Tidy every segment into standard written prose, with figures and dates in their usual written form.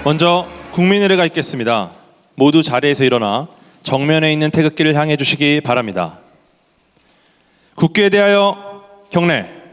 먼저 국민의례가 있겠습니다. 모두 자리에서 일어나 정면에 있는 태극기를 향해 주시기 바랍니다. 국기에 대하여 경례.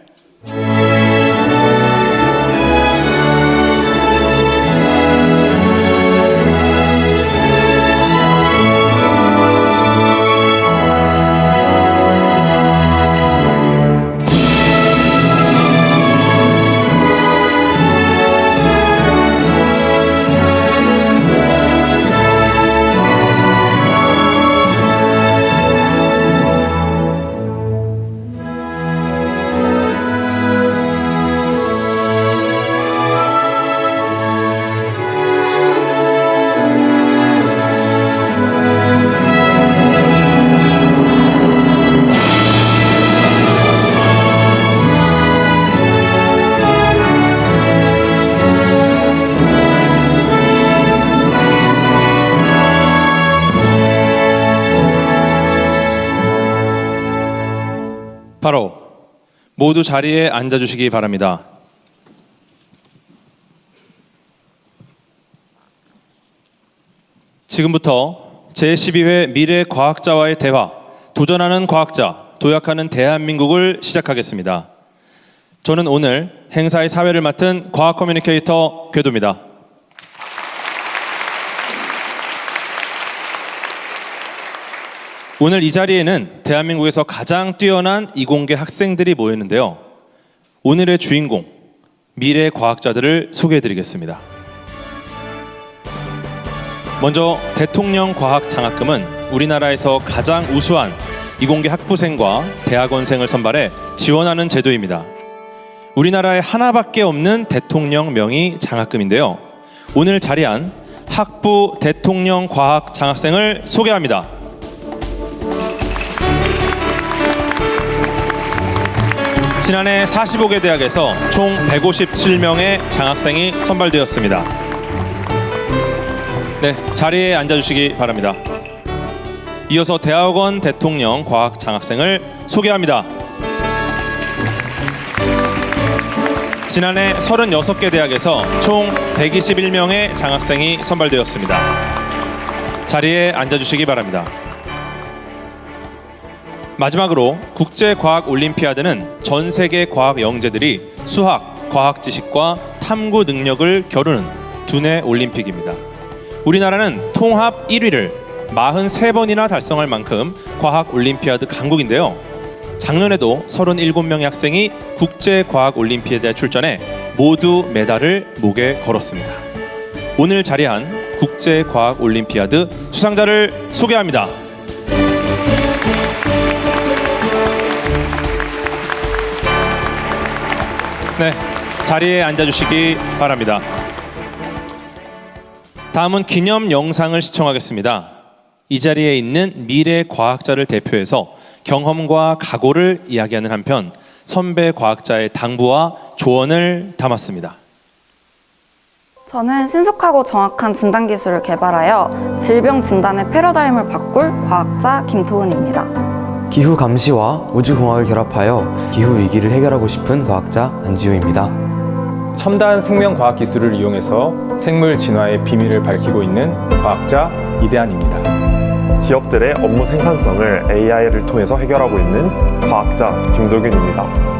바로 모두 자리에 앉아주시기 바랍니다. 지금부터 제12회 미래과학자와의 대화, 도전하는 과학자, 도약하는 대한민국을 시작하겠습니다. 저는 오늘 행사의 사회를 맡은 과학 커뮤니케이터 궤도입니다. 오늘 이 자리에는 대한민국에서 가장 뛰어난 이공계 학생들이 모였는데요. 오늘의 주인공, 미래 과학자들을 소개해드리겠습니다. 먼저 대통령 과학 장학금은 우리나라에서 가장 우수한 이공계 학부생과 대학원생을 선발해 지원하는 제도입니다. 우리나라에 하나밖에 없는 대통령 명의 장학금인데요. 오늘 자리한 학부 대통령 과학 장학생을 소개합니다. 지난해 45개 대학에서 총 157명의 장학생이 선발되었습니다. 네, 자리에 앉아주시기 바랍니다. 이어서 대학원 대통령 과학 장학생을 소개합니다. 지난해 36개 대학에서 총 121명의 장학생이 선발되었습니다. 자리에 앉아주시기 바랍니다. 마지막으로 국제과학올림피아드는 전 세계 과학 영재들이 수학, 과학 지식과 탐구 능력을 겨루는 두뇌 올림픽입니다. 우리나라는 통합 1위를 43번이나 달성할 만큼 과학올림피아드 강국인데요. 작년에도 37명의 학생이 국제과학올림피아드에 출전해 모두 메달을 목에 걸었습니다. 오늘 자리한 국제과학올림피아드 수상자를 소개합니다. 네, 자리에 앉아주시기 바랍니다. 다음은 기념 영상을 시청하겠습니다. 이 자리에 있는 미래 과학자를 대표해서 경험과 각오를 이야기하는 한편 선배 과학자의 당부와 조언을 담았습니다. 저는 신속하고 정확한 진단 기술을 개발하여 질병 진단의 패러다임을 바꿀 과학자 김도은입니다. 기후 감시와 우주공학을 결합하여 기후 위기를 해결하고 싶은 과학자 안지우입니다. 첨단 생명과학 기술을 이용해서 생물 진화의 비밀을 밝히고 있는 과학자 이대한입니다. 기업들의 업무 생산성을 AI를 통해서 해결하고 있는 과학자 김도균입니다.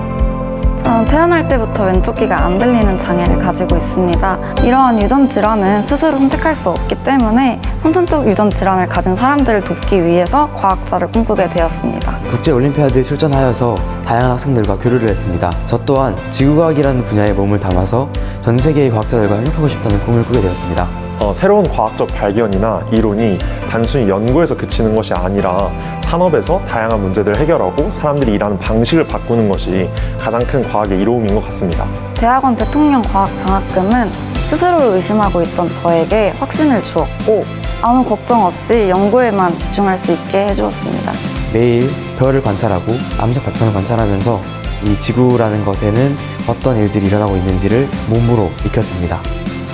저는 태어날 때부터 왼쪽 귀가 안 들리는 장애를 가지고 있습니다. 이러한 유전 질환은 스스로 선택할 수 없기 때문에 선천적 유전 질환을 가진 사람들을 돕기 위해서 과학자를 꿈꾸게 되었습니다. 국제올림피아드에 출전하여서 다양한 학생들과 교류를 했습니다. 저 또한 지구과학이라는 분야에 몸을 담아서 전 세계의 과학자들과 협력하고 싶다는 꿈을 꾸게 되었습니다. 새로운 과학적 발견이나 이론이 단순히 연구에서 그치는 것이 아니라 산업에서 다양한 문제들을 해결하고 사람들이 일하는 방식을 바꾸는 것이 가장 큰 과학의 이로움인 것 같습니다. 대학원 대통령 과학 장학금은 스스로를 의심하고 있던 저에게 확신을 주었고 아무 걱정 없이 연구에만 집중할 수 있게 해주었습니다. 매일 별을 관찰하고 암석 발표를 관찰하면서 이 지구라는 것에는 어떤 일들이 일어나고 있는지를 몸으로 익혔습니다.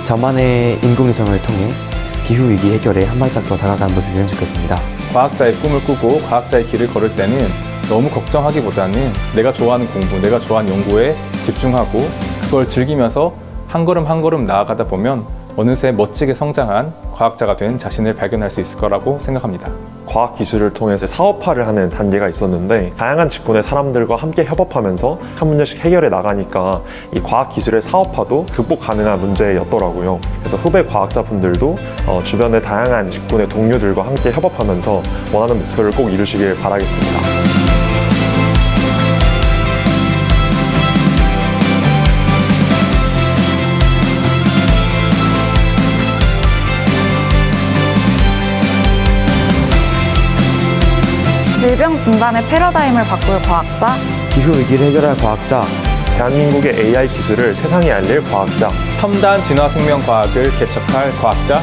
저만의 인공위성을 통해 기후위기 해결에 한 발짝 더 다가가는 모습이면 좋겠습니다. 과학자의 꿈을 꾸고 과학자의 길을 걸을 때는 너무 걱정하기보다는 내가 좋아하는 공부, 내가 좋아하는 연구에 집중하고 그걸 즐기면서 한 걸음 한 걸음 나아가다 보면 어느새 멋지게 성장한 과학자가 된 자신을 발견할 수 있을 거라고 생각합니다. 과학 기술을 통해서 사업화를 하는 단계가 있었는데 다양한 직군의 사람들과 함께 협업하면서 한 문제씩 해결해 나가니까 이 과학 기술의 사업화도 극복 가능한 문제였더라고요. 그래서 후배 과학자분들도 주변의 다양한 직군의 동료들과 함께 협업하면서 원하는 목표를 꼭 이루시길 바라겠습니다. 질병 진단의 패러다임을 바꿀 과학자, 기후 위기를 해결할 과학자, 대한민국의 AI 기술을 세상에 알릴 과학자, 첨단 진화 생명 과학을 개척할 과학자,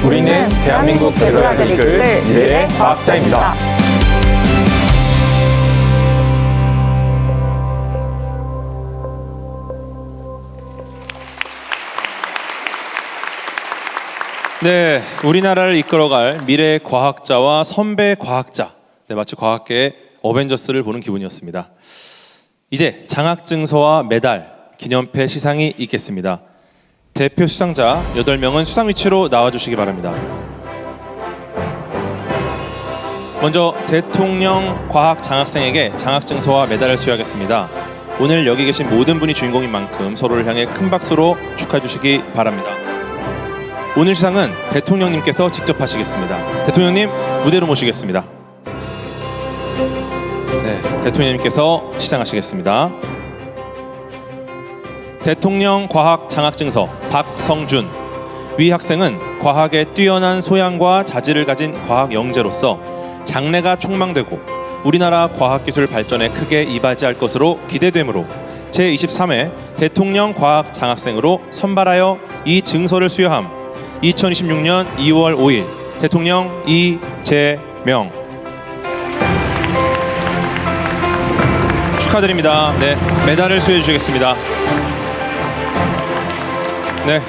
우리는 대한민국 배우야를 이끌 미래의 과학자입니다. 네, 우리나라를 이끌어갈 미래의 과학자와 선배 과학자. 네, 마치 과학계의 어벤져스를 보는 기분이었습니다. 이제 장학증서와 메달, 기념패 시상이 있겠습니다. 대표 수상자 8명은 수상 위치로 나와주시기 바랍니다. 먼저 대통령 과학 장학생에게 장학증서와 메달을 수여하겠습니다. 오늘 여기 계신 모든 분이 주인공인 만큼 서로를 향해 큰 박수로 축하해 주시기 바랍니다. 오늘 시상은 대통령님께서 직접 하시겠습니다. 대통령님 무대로 모시겠습니다. 네, 대통령님께서 시상하시겠습니다. 대통령 과학 장학증서 박성준. 위 학생은 과학에 뛰어난 소양과 자질을 가진 과학 영재로서 장래가 촉망되고 우리나라 과학기술 발전에 크게 이바지할 것으로 기대되므로 제23회 대통령 과학 장학생으로 선발하여 이 증서를 수여함. 2026년 2월 5일 대통령 이재명. 축하드립니다. 네, 메달을 수여해 주시겠습니다. 네,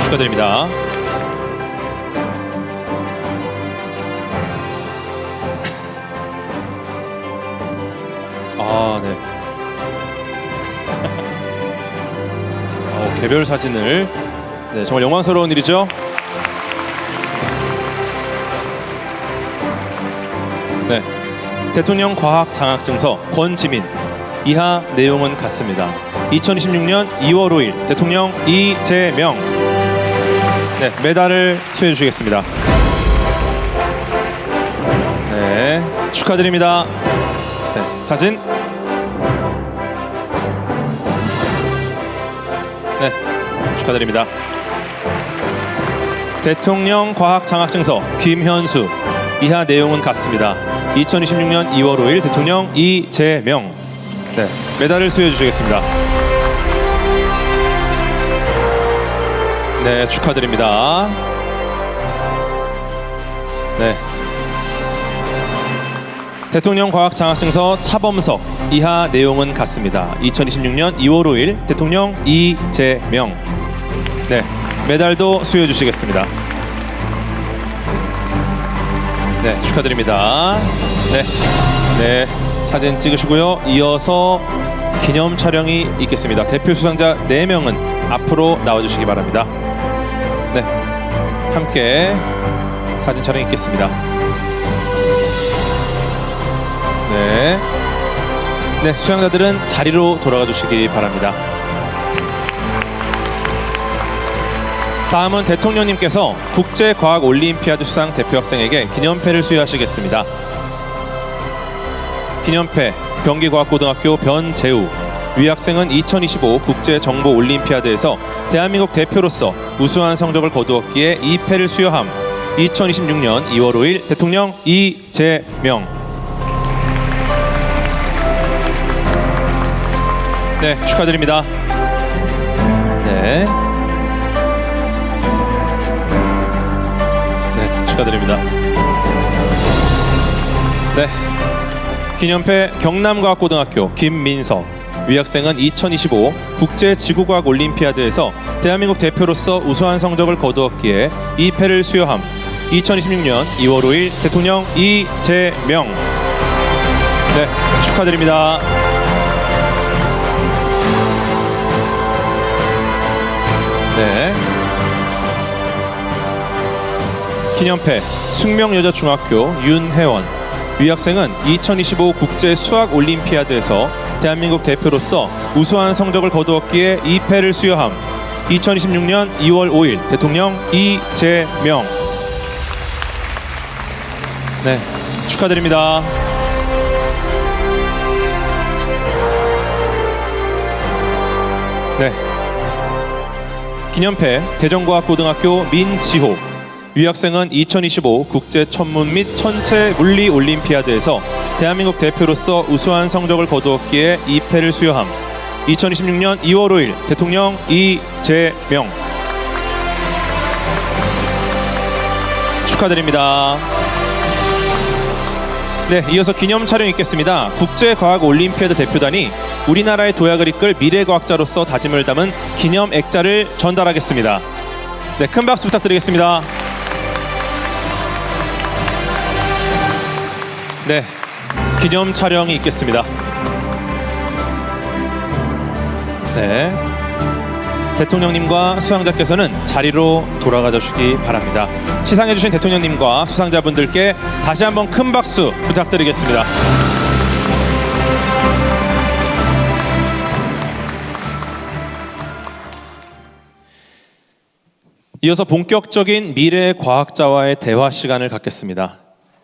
축하드립니다. 아, 네. 개별 사진을. 네, 정말 영광스러운 일이죠. 네, 대통령 과학 장학증서 권지민. 이하 내용은 같습니다. 2026년 2월 5일 대통령 이재명. 네, 메달을 수여해 주시겠습니다. 네, 축하드립니다. 네, 사진. 네, 축하드립니다. 대통령 과학 장학증서 김현수. 이하 내용은 같습니다. 2026년 2월 5일 대통령 이재명. 네, 메달을 수여해 주시겠습니다. 네, 축하드립니다. 네, 대통령 과학 장학증서 차범석. 이하 내용은 같습니다. 2026년 2월 5일 대통령 이재명. 네, 메달도 수여해 주시겠습니다. 네, 축하드립니다. 네, 네, 사진 찍으시고요. 이어서 기념 촬영이 있겠습니다. 대표 수상자 4명은 앞으로 나와주시기 바랍니다. 네, 함께 사진 촬영 있겠습니다. 네, 네, 수상자들은 자리로 돌아가 주시기 바랍니다. 다음은 대통령님께서 국제과학올림피아드 수상 대표 학생에게 기념패를 수여하시겠습니다. 기념패 경기과학고등학교 변재우. 위 학생은 2025 국제정보올림피아드에서 대한민국 대표로서 우수한 성적을 거두었기에 이 패를 수여함. 2026년 2월 5일 대통령 이재명. 네, 축하드립니다. 네, 네, 축하드립니다. 네, 기념패 경남과학고등학교 김민석. 위 학생은 2025 국제지구과학올림피아드에서 대한민국 대표로서 우수한 성적을 거두었기에 이 패를 수여함. 2026년 2월 5일 대통령 이재명. 네, 축하드립니다. 네, 기념패 숙명여자중학교 윤혜원. 위 학생은 2025 국제 수학 올림피아드에서 대한민국 대표로서 우수한 성적을 거두었기에 2패를 수여함. 2026년 2월 5일 대통령 이재명. 네, 축하드립니다. 네. 기념패 대전과학고등학교 민지호. 위 학생은 2025 국제 천문 및 천체 물리 올림피아드에서 대한민국 대표로서 우수한 성적을 거두었기에 2패를 수여함. 2026년 2월 5일 대통령 이재명. 축하드립니다. 네, 이어서 기념 촬영 있겠습니다. 국제과학올림피아드 대표단이 우리나라의 도약을 이끌 미래과학자로서 다짐을 담은 기념 액자를 전달하겠습니다. 네, 큰 박수 부탁드리겠습니다. 네, 기념 촬영이 있겠습니다. 네, 대통령님과 수상자께서는 자리로 돌아가 주시기 바랍니다. 시상해주신 대통령님과 수상자분들께 다시 한번 큰 박수 부탁드리겠습니다. 이어서 본격적인 미래 과학자와의 대화 시간을 갖겠습니다.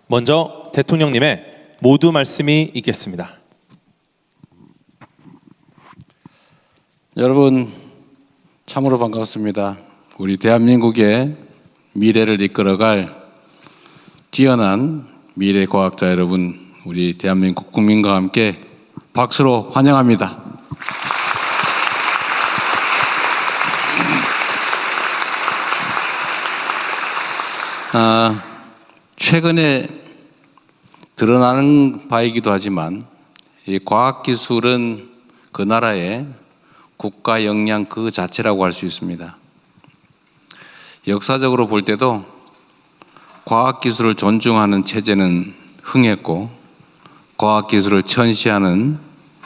먼저 대통령님의 모두 말씀이 있겠습니다. 여러분 참으로 반갑습니다. 우리 대한민국의 미래를 이끌어갈 뛰어난 미래 과학자 여러분, 우리 대한민국 국민과 함께 박수로 환영합니다. 최근에 드러나는 바이기도 하지만 이 과학기술은 그 나라의 국가 역량 그 자체라고 할 수 있습니다. 역사적으로 볼 때도 과학기술을 존중하는 체제는 흥했고 과학기술을 천시하는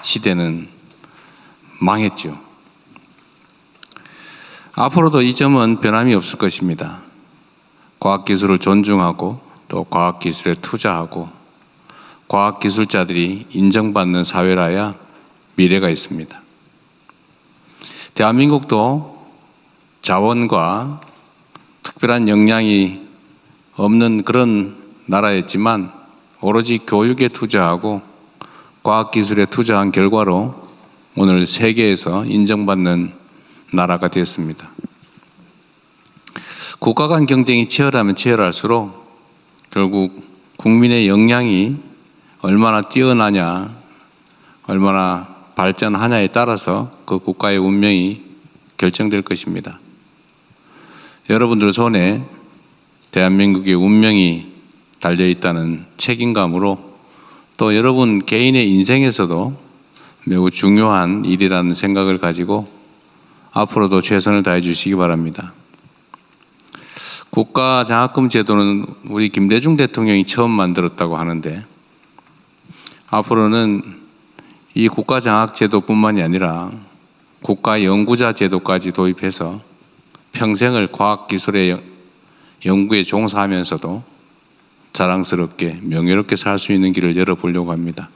시대는 망했죠. 앞으로도 이 점은 변함이 없을 것입니다. 과학기술을 존중하고 또 과학기술에 투자하고 과학기술자들이 인정받는 사회라야 미래가 있습니다. 대한민국도 자원과 특별한 역량이 없는 그런 나라였지만 오로지 교육에 투자하고 과학기술에 투자한 결과로 오늘 세계에서 인정받는 나라가 됐습니다. 국가 간 경쟁이 치열하면 치열할수록 결국 국민의 역량이 얼마나 뛰어나냐, 얼마나 발전하냐에 따라서 그 국가의 운명이 결정될 것입니다. 여러분들 손에 대한민국의 운명이 달려있다는 책임감으로 또 여러분 개인의 인생에서도 매우 중요한 일이라는 생각을 가지고 앞으로도 최선을 다해 주시기 바랍니다. 국가장학금 제도는 우리 김대중 대통령이 처음 만들었다고 하는데 앞으로는 이 국가장학제도뿐만이 아니라 국가연구자 제도까지 도입해서 평생을 과학기술의 연구에 종사하면서도 자랑스럽게 명예롭게 살 수 있는 길을 열어보려고 합니다.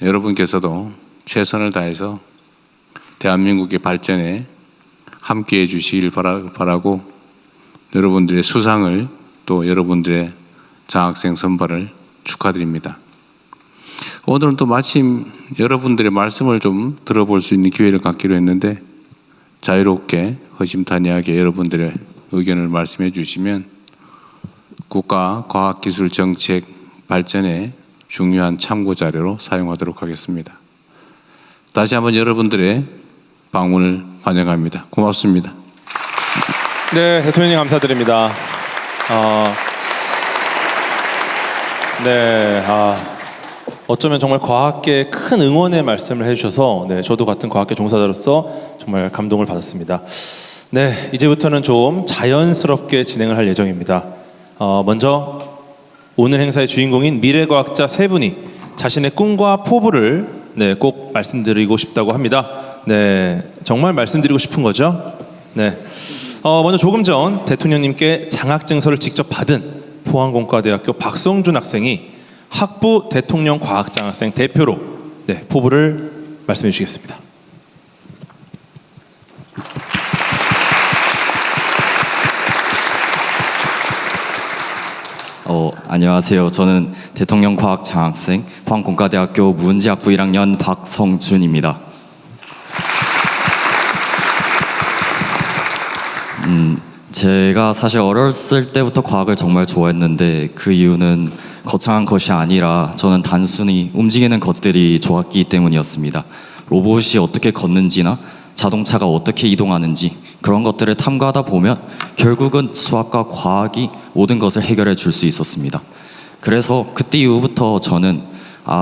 여러분께서도 최선을 다해서 대한민국의 발전에 함께해 주시길 바라고 여러분들의 수상을 또 여러분들의 장학생 선발을 축하드립니다. 오늘은 또 마침 여러분들의 말씀을 좀 들어볼 수 있는 기회를 갖기로 했는데 자유롭게 허심탄회하게 여러분들의 의견을 말씀해 주시면 국가 과학기술 정책 발전에 중요한 참고 자료로 사용하도록 하겠습니다. 다시 한번 여러분들의 방문을 환영합니다. 고맙습니다. 네, 대통령님 감사드립니다. 어쩌면 정말 과학계에 큰 응원의 말씀을 해주셔서 저도 같은 과학계 종사자로서 정말 감동을 받았습니다. 네, 이제부터는 좀 자연스럽게 진행을 할 예정입니다. 먼저 오늘 행사의 주인공인 미래과학자 세 분이 자신의 꿈과 포부를 꼭 말씀드리고 싶다고 합니다. 네, 정말 말씀드리고 싶은 거죠? 네. 먼저 조금 전 대통령님께 장학증서를 직접 받은 포항공과대학교 박성준 학생이 학부 대통령 과학장학생 대표로 포부를 말씀해 주시겠습니다. 안녕하세요. 저는 대통령 과학 장학생 포항공과대학교 문제학부 1학년 박성준입니다. 제가 사실 어렸을 때부터 과학을 정말 좋아했는데 그 이유는 거창한 것이 아니라 저는 단순히 움직이는 것들이 좋았기 때문이었습니다. 로봇이 어떻게 걷는지나 자동차가 어떻게 이동하는지 그런 것들을 탐구하다 보면 결국은 수학과 과학이 모든 것을 해결해 줄 수 있었습니다. 그래서 그때 이후부터 저는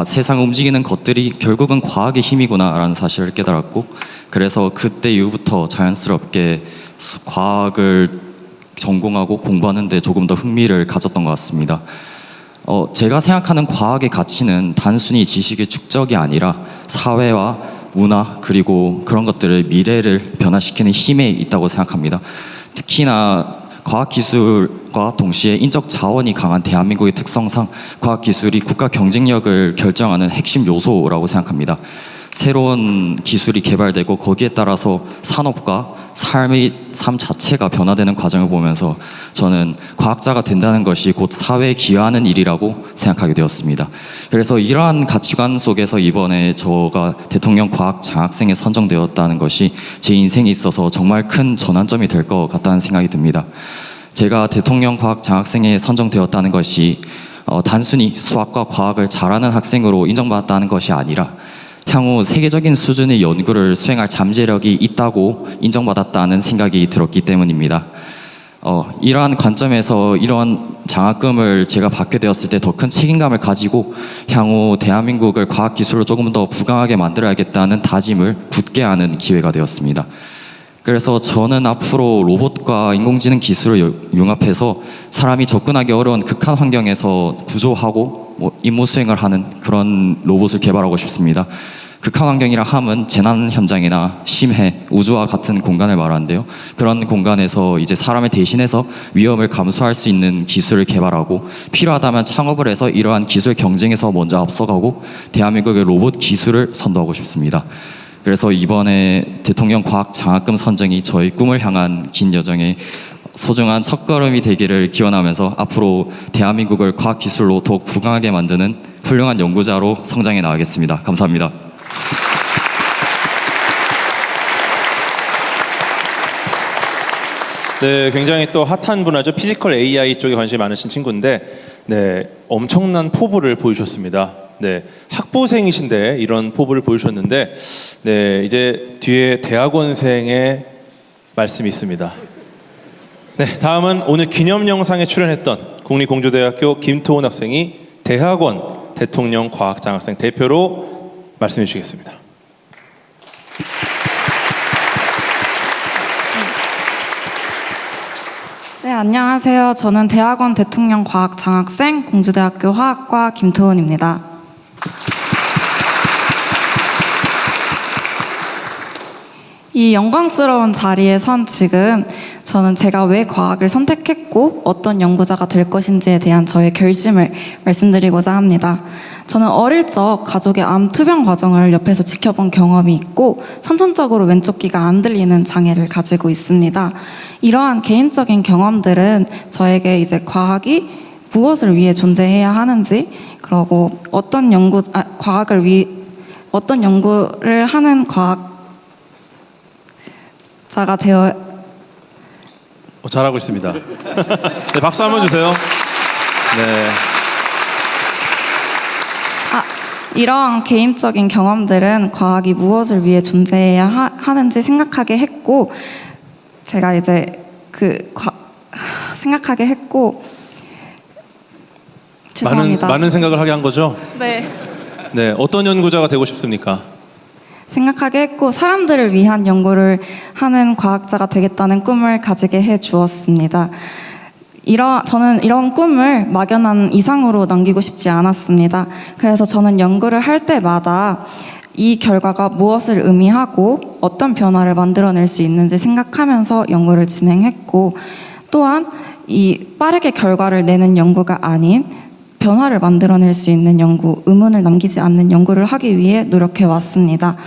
세상 움직이는 것들이 결국은 과학의 힘이구나 라는 사실을 깨달았고, 그래서 그때 이후부터 자연스럽게 과학을 전공하고 공부하는 데 조금 더 흥미를 가졌던 것 같습니다. 제가 생각하는 과학의 가치는 단순히 지식의 축적이 아니라 사회와 문화 그리고 그런 것들을 미래를 변화시키는 힘에 있다고 생각합니다. 특히나 과학기술과 동시에 인적 자원이 강한 대한민국의 특성상 과학기술이 국가 경쟁력을 결정하는 핵심 요소라고 생각합니다. 새로운 기술이 개발되고 거기에 따라서 산업과 삶 자체가 변화되는 과정을 보면서 저는 과학자가 된다는 것이 곧 사회에 기여하는 일이라고 생각하게 되었습니다. 그래서 이러한 가치관 속에서 이번에 저가 대통령 과학 장학생에 선정되었다는 것이 제 인생에 있어서 정말 큰 전환점이 될 것 같다는 생각이 듭니다. 제가 대통령 과학 장학생에 선정되었다는 것이 단순히 수학과 과학을 잘하는 학생으로 인정받았다는 것이 아니라 향후 세계적인 수준의 연구를 수행할 잠재력이 있다고 인정받았다는 생각이 들었기 때문입니다. 이러한 관점에서 이러한 장학금을 제가 받게 되었을 때 더 큰 책임감을 가지고 향후 대한민국을 과학기술로 조금 더 부강하게 만들어야겠다는 다짐을 굳게 하는 기회가 되었습니다. 그래서 저는 앞으로 로봇과 인공지능 기술을 융합해서 사람이 접근하기 어려운 극한 환경에서 구조하고 임무 수행을 하는 그런 로봇을 개발하고 싶습니다. 극한 환경이라 함은 재난 현장이나 심해, 우주와 같은 공간을 말하는데요. 그런 공간에서 이제 사람을 대신해서 위험을 감수할 수 있는 기술을 개발하고 필요하다면 창업을 해서 이러한 기술 경쟁에서 먼저 앞서가고 대한민국의 로봇 기술을 선도하고 싶습니다. 그래서 이번에 대통령 과학 장학금 선정이 저희 꿈을 향한 긴 여정에 소중한 첫걸음이 되기를 기원하면서 앞으로 대한민국을 과학기술로 더욱 부강하게 만드는 훌륭한 연구자로 성장해 나가겠습니다. 감사합니다. 네, 굉장히 또 핫한 분야죠. 피지컬 AI 쪽에 관심이 많으신 친구인데, 엄청난 포부를 보여주셨습니다. 학부생이신데 이런 포부를 보여주셨는데, 이제 뒤에 대학원생의 말씀이 있습니다. 다음은 오늘 기념 영상에 출연했던 국립공주대학교 김토훈 학생이 대학원 대통령 과학장학생 대표로 말씀해 주시겠습니다. 네, 안녕하세요. 저는 대학원 대통령 과학장학생 공주대학교 화학과 김토훈입니다. 이 영광스러운 자리에 선 지금 저는 제가 왜 과학을 선택했고 어떤 연구자가 될 것인지에 대한 저의 결심을 말씀드리고자 합니다. 저는 어릴 적 가족의 암 투병 과정을 옆에서 지켜본 경험이 있고 선천적으로 왼쪽 귀가 안 들리는 장애를 가지고 있습니다. 이러한 개인적인 경험들은 저에게 이제 과학이 무엇을 위해 존재해야 하는지, 그리고 어떤 연구를 하는 과학자가 되어 잘하고 있습니다. 박수 한번 주세요. 이러한 개인적인 경험들은 과학이 무엇을 위해 존재해야 하는지 생각하게 했고, 제가 이제 생각하게 했고, 죄송합니다. 많은 생각을 하게 한 거죠? 네. 어떤 연구자가 되고 싶습니까? 생각하게 했고 사람들을 위한 연구를 하는 과학자가 되겠다는 꿈을 가지게 해 주었습니다. 저는 이런 꿈을 막연한 이상으로 남기고 싶지 않았습니다. 그래서 저는 연구를 할 때마다 이 결과가 무엇을 의미하고 어떤 변화를 만들어낼 수 있는지 생각하면서 연구를 진행했고, 또한 이 빠르게 결과를 내는 연구가 아닌 변화를 만들어낼 수 있는 연구, 의문을 남기지 않는 연구를 하기 위해 노력해 왔습니다.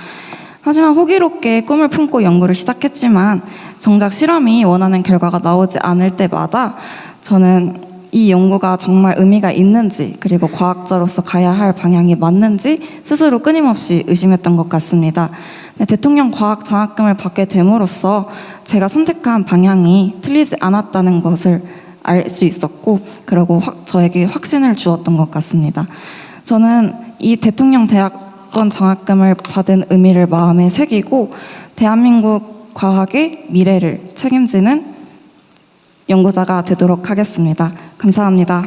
하지만 호기롭게 꿈을 품고 연구를 시작했지만 정작 실험이 원하는 결과가 나오지 않을 때마다 저는 이 연구가 정말 의미가 있는지, 그리고 과학자로서 가야 할 방향이 맞는지 스스로 끊임없이 의심했던 것 같습니다. 대통령 과학 장학금을 받게 됨으로써 제가 선택한 방향이 틀리지 않았다는 것을 알 수 있었고, 그리고 저에게 확신을 주었던 것 같습니다. 저는 이 대통령 대학원 장학금을 받은 의미를 마음에 새기고 대한민국 과학의 미래를 책임지는 연구자가 되도록 하겠습니다. 감사합니다.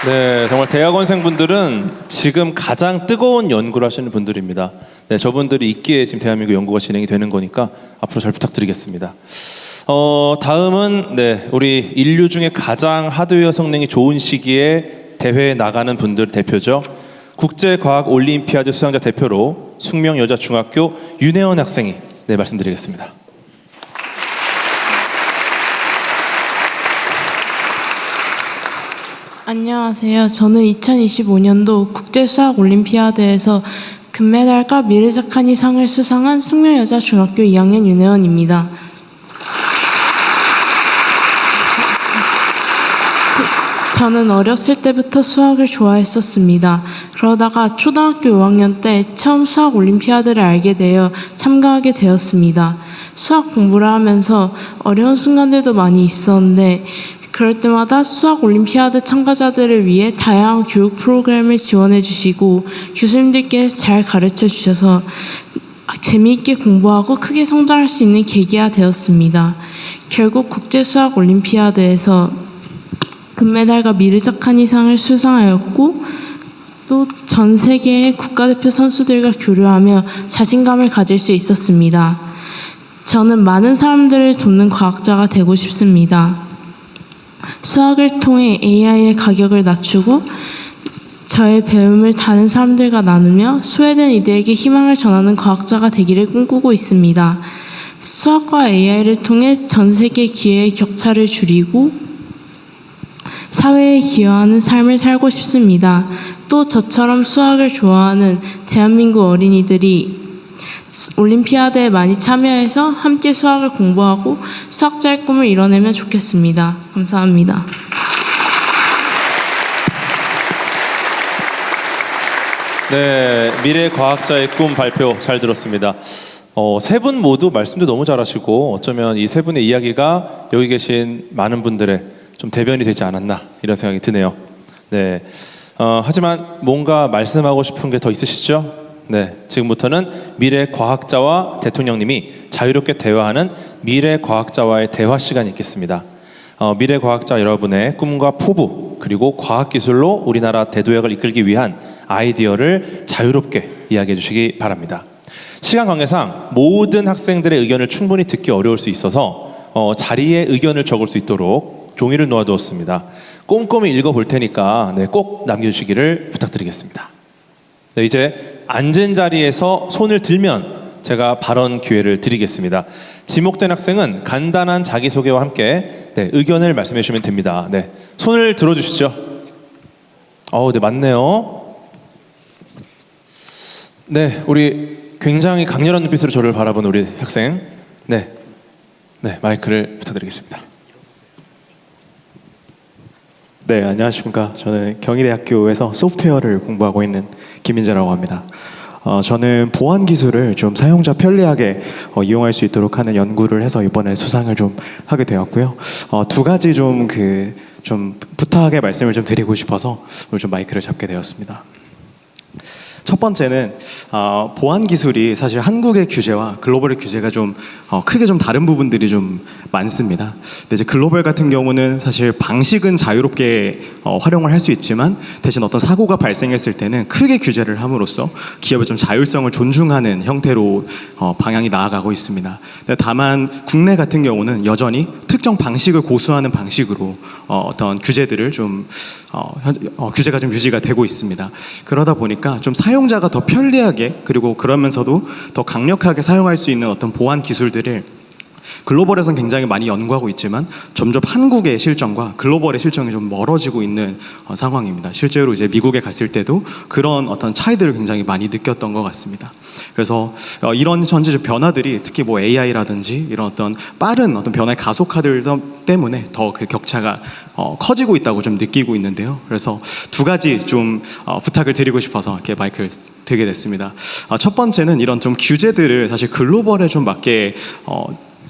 네, 정말 대학원생분들은 지금 가장 뜨거운 연구를 하시는 분들입니다. 네, 저분들이 있기에 지금 대한민국 연구가 진행이 되는 거니까 앞으로 잘 부탁드리겠습니다. 다음은 우리 인류 중에 가장 하드웨어 성능이 좋은 시기에 대회에 나가는 분들 대표죠. 국제과학 올림피아드 수상자 대표로 숙명여자중학교 윤혜원 학생이 말씀드리겠습니다. 안녕하세요. 저는 2025년도 국제수학올림피아드에서 금메달과 미래작가니 상을 수상한 숙명여자중학교 2학년 윤혜원입니다. 저는 어렸을 때부터 수학을 좋아했었습니다. 그러다가 초등학교 5학년 때 처음 수학 올림피아드를 알게 되어 참가하게 되었습니다. 수학 공부를 하면서 어려운 순간들도 많이 있었는데 그럴 때마다 수학 올림피아드 참가자들을 위해 다양한 교육 프로그램을 지원해 주시고 교수님들께서 잘 가르쳐 주셔서 재미있게 공부하고 크게 성장할 수 있는 계기가 되었습니다. 결국 국제수학 올림피아드에서 금메달과 미르자칸 이상을 수상하였고 또 전 세계의 국가대표 선수들과 교류하며 자신감을 가질 수 있었습니다. 저는 많은 사람들을 돕는 과학자가 되고 싶습니다. 수학을 통해 AI의 가격을 낮추고 저의 배움을 다른 사람들과 나누며 소외된 이들에게 희망을 전하는 과학자가 되기를 꿈꾸고 있습니다. 수학과 AI를 통해 전 세계 기회의 격차를 줄이고 사회에 기여하는 삶을 살고 싶습니다. 또 저처럼 수학을 좋아하는 대한민국 어린이들이 올림피아드에 많이 참여해서 함께 수학을 공부하고 수학자의 꿈을 이뤄내면 좋겠습니다. 감사합니다. 네, 미래 과학자의 꿈 발표 잘 들었습니다. 세 분 모두 말씀도 너무 잘하시고 어쩌면 이 세 분의 이야기가 여기 계신 많은 분들의 좀 대변이 되지 않았나 이런 생각이 드네요. 네, 하지만 뭔가 말씀하고 싶은 게 더 있으시죠? 네, 지금부터는 미래 과학자와 대통령님이 자유롭게 대화하는 미래 과학자와의 대화 시간이 있겠습니다. 미래 과학자 여러분의 꿈과 포부 그리고 과학기술로 우리나라 대도약을 이끌기 위한 아이디어를 자유롭게 이야기해 주시기 바랍니다. 시간 관계상 모든 학생들의 의견을 충분히 듣기 어려울 수 있어서 자리에 의견을 적을 수 있도록 종이를 놓아두었습니다. 꼼꼼히 읽어볼 테니까 꼭 남겨주시기를 부탁드리겠습니다. 네, 이제 앉은 자리에서 손을 들면 제가 발언 기회를 드리겠습니다. 지목된 학생은 간단한 자기소개와 함께 의견을 말씀해 주시면 됩니다. 네, 손을 들어주시죠. 네, 맞네요. 네, 우리 굉장히 강렬한 눈빛으로 저를 바라본 우리 학생. 네, 마이크를 부탁드리겠습니다. 네, 안녕하십니까. 저는 경희대학교에서 소프트웨어를 공부하고 있는 김민재라고 합니다. 저는 보안 기술을 좀 사용자 편리하게 이용할 수 있도록 하는 연구를 해서 이번에 수상을 좀 하게 되었고요. 두 가지 좀 부탁의 말씀을 좀 드리고 싶어서 오늘 좀 마이크를 잡게 되었습니다. 첫 번째는 보안 기술이 사실 한국의 규제와 글로벌의 규제가 좀 크게 좀 다른 부분들이 좀 많습니다. 근데 이제 글로벌 같은 경우는 사실 방식은 자유롭게 활용을 할 수 있지만 대신 어떤 사고가 발생했을 때는 크게 규제를 함으로써 기업의 좀 자율성을 존중하는 형태로 방향이 나아가고 있습니다. 근데 다만 국내 같은 경우는 여전히 특정 방식을 고수하는 방식으로 어떤 규제들을 좀 규제가 좀 유지가 되고 있습니다. 그러다 보니까 좀 사용자가 더 편리하게 그리고 그러면서도 더 강력하게 사용할 수 있는 어떤 보안 기술들을 글로벌에서는 굉장히 많이 연구하고 있지만 점점 한국의 실정과 글로벌의 실정이 좀 멀어지고 있는 상황입니다. 실제로 이제 미국에 갔을 때도 그런 어떤 차이들을 굉장히 많이 느꼈던 것 같습니다. 그래서 이런 전체적 변화들이 특히 뭐 AI라든지 이런 어떤 빠른 어떤 변화의 가속화들 때문에 더 그 격차가 커지고 있다고 좀 느끼고 있는데요. 그래서 두 가지 좀 부탁을 드리고 싶어서 이렇게 마이크를 들게 됐습니다. 첫 번째는 이런 좀 규제들을 사실 글로벌에 좀 맞게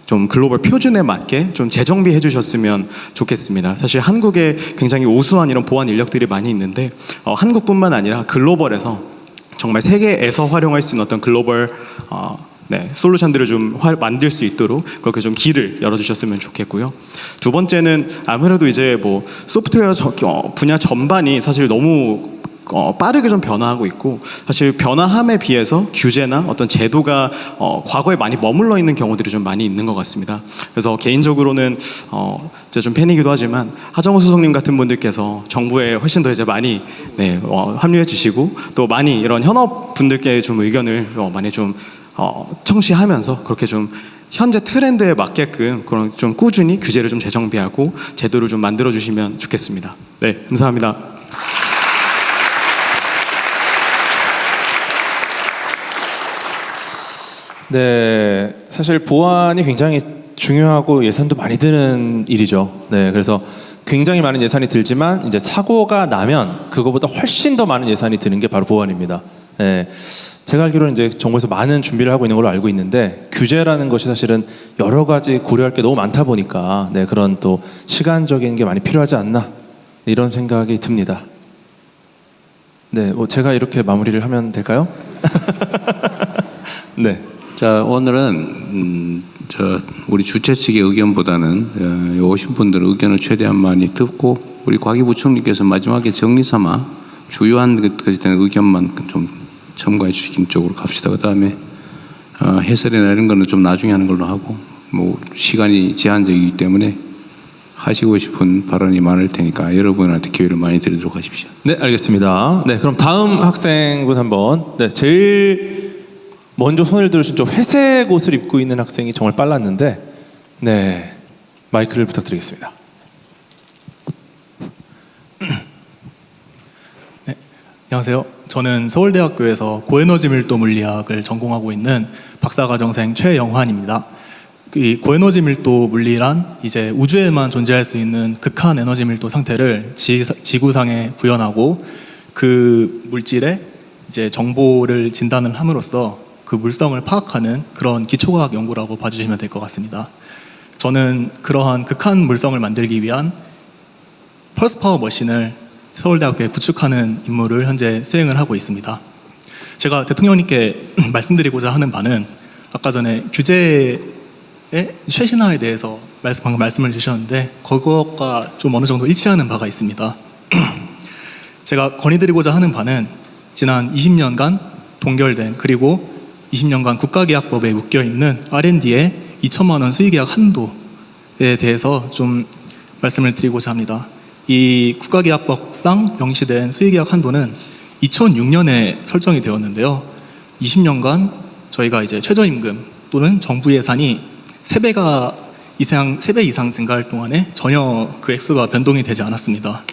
좀 글로벌 표준에 맞게 좀 재정비해 주셨으면 좋겠습니다. 사실 한국에 굉장히 우수한 이런 보안 인력들이 많이 있는데 한국뿐만 아니라 글로벌에서 정말 세계에서 활용할 수 있는 어떤 글로벌 솔루션들을 좀 만들 수 있도록 그렇게 좀 길을 열어주셨으면 좋겠고요. 두 번째는 아무래도 이제 뭐 소프트웨어 분야 전반이 사실 너무 빠르게 좀 변화하고 있고 사실 변화함에 비해서 규제나 어떤 제도가 과거에 많이 머물러 있는 경우들이 좀 많이 있는 것 같습니다. 그래서 개인적으로는 이제 좀 팬이기도 하지만 하정우 수석님 같은 분들께서 정부에 훨씬 더 이제 많이 합류해 주시고 또 많이 이런 현업 분들께 좀 의견을 많이 좀 청취하면서 그렇게 좀 현재 트렌드에 맞게끔 그런 좀 꾸준히 규제를 좀 재정비하고 제도를 좀 만들어 주시면 좋겠습니다. 네, 감사합니다. 네, 사실 보안이 굉장히 중요하고 예산도 많이 드는 일이죠. 네, 그래서 굉장히 많은 예산이 들지만 이제 사고가 나면 그거보다 훨씬 더 많은 예산이 드는 게 바로 보안입니다. 네, 제가 알기로는 이제 정부에서 많은 준비를 하고 있는 걸로 알고 있는데 규제라는 것이 사실은 여러 가지 고려할 게 너무 많다 보니까 그런 또 시간적인 게 많이 필요하지 않나 이런 생각이 듭니다. 네, 뭐 제가 이렇게 마무리를 하면 될까요? 네. 자, 오늘은 우리 주최 측의 의견보다는 오신 분들의 의견을 최대한 많이 듣고 우리 과기부총리께서 마지막에 정리 삼아 주요한 것까지 된 의견만 좀 첨가해 주시는 쪽으로 갑시다. 그다음에 해설이나 이런 거는 좀 나중에 하는 걸로 하고 뭐 시간이 제한적이기 때문에 하시고 싶은 발언이 많을 테니까 여러분한테 기회를 많이 드리도록 하십시오. 네, 알겠습니다. 네, 그럼 다음 학생분 한번 제일 먼저 손을 들으신 저 회색 옷을 입고 있는 학생이 정말 빨랐는데 네, 마이크를 부탁드리겠습니다. 네, 안녕하세요. 저는 서울대학교에서 고에너지 밀도 물리학을 전공하고 있는 박사과정생 최영환입니다. 이 고에너지 밀도 물리란 이제 우주에만 존재할 수 있는 극한 에너지 밀도 상태를 지구상에 구현하고 그 물질에 이제 정보를 진단을 함으로써 그 물성을 파악하는 그런 기초과학 연구라고 봐주시면 될 것 같습니다. 저는 그러한 극한 물성을 만들기 위한 펄스 파워 머신을 서울대학교에 구축하는 임무를 현재 수행을 하고 있습니다. 제가 대통령님께 말씀드리고자 하는 바는 아까 전에 규제의 최신화에 대해서 방금 말씀을 주셨는데 그것과 좀 어느 정도 일치하는 바가 있습니다. 제가 건의드리고자 하는 바는 지난 20년간 동결된 그리고 20년간 국가계약법에 묶여있는 R&D의 2천만 원 수의계약 한도에 대해서 좀 말씀을 드리고자 합니다. 이 국가계약법상 명시된 수의계약 한도는 2006년에 설정이 되었는데요. 20년간 저희가 이제 최저임금 또는 정부 예산이 3배 이상 증가할 동안에 전혀 그 액수가 변동이 되지 않았습니다.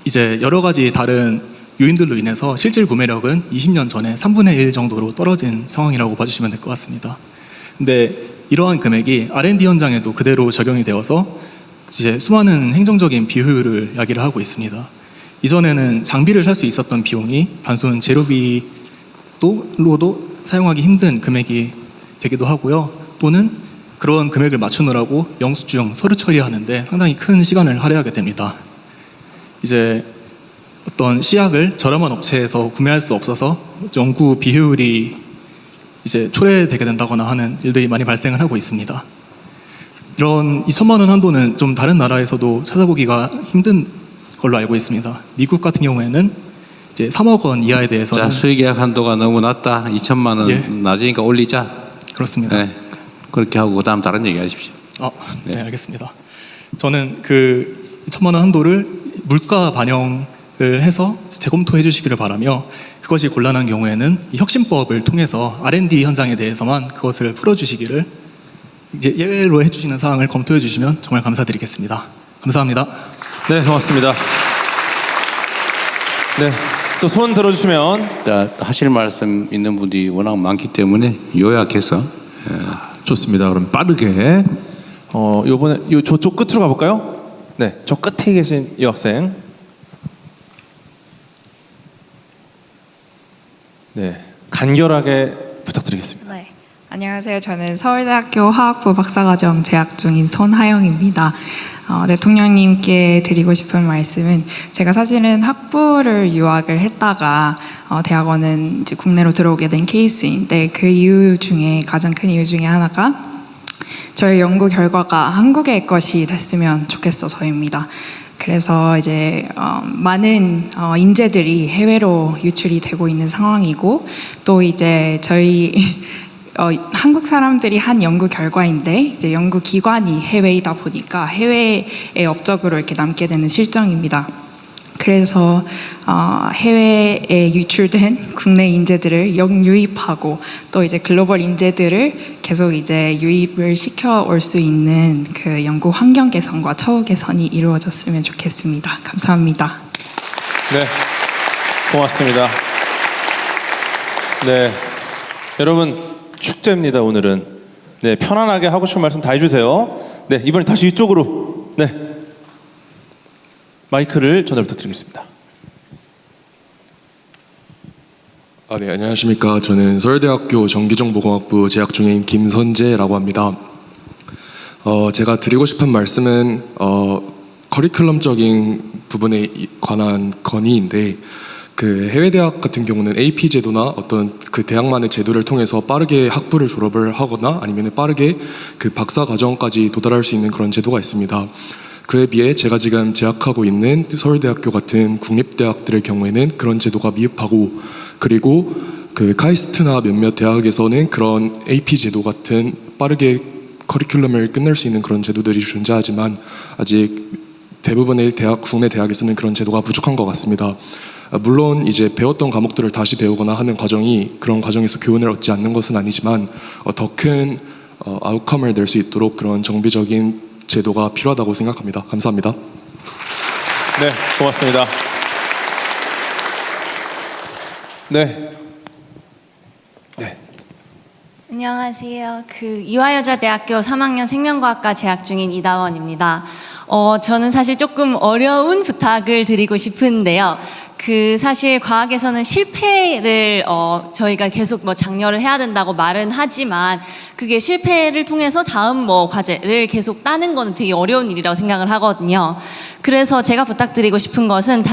이제 여러 가지 다른 요인들로 인해서 실질 구매력은 20년 전에 3분의 1 정도로 떨어진 상황이라고 봐주시면 될 것 같습니다. 근데 이러한 금액이 R&D 현장에도 그대로 적용이 되어서 이제 수많은 행정적인 비효율을 야기를 하고 있습니다. 이전에는 장비를 살 수 있었던 비용이 단순 재료비로도 사용하기 힘든 금액이 되기도 하고요. 또는 그런 금액을 맞추느라고 영수증, 서류 처리하는데 상당히 큰 시간을 할애하게 됩니다. 이제 어떤 시약을 저렴한 업체에서 구매할 수 없어서 연구 비효율이 이제 초래되게 된다거나 하는 일들이 많이 발생을 하고 있습니다. 이런 2천만 원 한도는 좀 다른 나라에서도 찾아보기가 힘든 걸로 알고 있습니다. 미국 같은 경우에는 이제 3억 원 이하에 대해서는 자, 수익계약 한도가 너무 낮다. 2천만 원 예. 낮으니까 올리자. 그렇습니다. 네. 그렇게 하고 그다음 다른 얘기 하십시오. 네, 알겠습니다. 저는 그 2천만 원 한도를 물가 반영을 해서 재검토해 주시기를 바라며, 그것이 곤란한 경우에는 이 혁신법을 통해서 R&D 현장에 대해서만 그것을 풀어주시기를 이제 예외로 해주시는 사항을 검토해 주시면 정말 감사드리겠습니다. 감사합니다. 네, 고맙습니다. 네, 또 손 들어주시면. 자, 하실 말씀 있는 분이 워낙 많기 때문에 요약해서. 좋습니다. 그럼 빠르게 요번에 저쪽 끝으로 가볼까요? 네, 저 끝에 계신 이 학생. 네, 간결하게 부탁드리겠습니다. 네, 안녕하세요. 저는 서울대학교 화학부 박사과정 재학 중인 손하영입니다. 대통령님께 드리고 싶은 말씀은, 제가 사실은 학부를 유학을 했다가 대학원은 이제 국내로 들어오게 된 케이스인데, 그 이유 중에 가장 큰 이유 중에 하나가 저희 연구 결과가 한국의 것이 됐으면 좋겠어서입니다. 그래서 이제 많은 인재들이 해외로 유출이 되고 있는 상황이고, 또 이제 저희 한국 사람들이 한 연구 결과인데 이제 연구 기관이 해외이다 보니까 해외의 업적으로 이렇게 남게 되는 실정입니다. 그래서 해외에 유출된 국내 인재들을 역유입하고, 또 이제 글로벌 인재들을 계속 이제 유입을 시켜 올 수 있는 그 연구 환경 개선과 처우 개선이 이루어졌으면 좋겠습니다. 감사합니다. 네, 고맙습니다. 네, 여러분 축제입니다 오늘은. 네, 편안하게 하고 싶은 말씀 다 해주세요. 네, 이번에 다시 이쪽으로. 네, 마이크를 전달 부탁드리겠습니다. 네, 안녕하십니까. 저는 서울대학교 전기정보공학부 재학 중인 김선재라고 합니다. 제가 드리고 싶은 말씀은 커리큘럼적인 부분에 관한 건의인데, 그 해외 대학 같은 경우는 AP 제도나 어떤 그 대학만의 제도를 통해서 빠르게 학부를 졸업을 하거나 아니면 빠르게 그 박사 과정까지 도달할 수 있는 그런 제도가 있습니다. 그에 비해 제가 지금 재학하고 있는 서울대학교 같은 국립대학들의 경우에는 그런 제도가 미흡하고, 그리고 그 카이스트나 몇몇 대학에서는 그런 AP 제도 같은 빠르게 커리큘럼을 끝낼 수 있는 그런 제도들이 존재하지만, 아직 대부분의 국내 대학에서는 그런 제도가 부족한 것 같습니다. 물론 이제 배웠던 과목들을 다시 배우거나 하는 과정이 그런 과정에서 교훈을 얻지 않는 것은 아니지만, 더 큰 아웃컴을 낼 수 있도록 그런 정비적인 제도가 필요하다고 생각합니다. 감사합니다. 네, 고맙습니다. 네. 안녕하세요. 이화여자대학교 3학년 생명과학과 재학 중인 이다원입니다. 저는 사실 조금 어려운 부탁을 드리고 싶은데요. 사실 과학에서는 실패를 저희가 계속 장려를 해야 된다고 말은 하지만, 그게 실패를 통해서 다음 과제를 계속 따는 거는 되게 어려운 일이라고 생각을 하거든요. 그래서 제가 부탁드리고 싶은 것은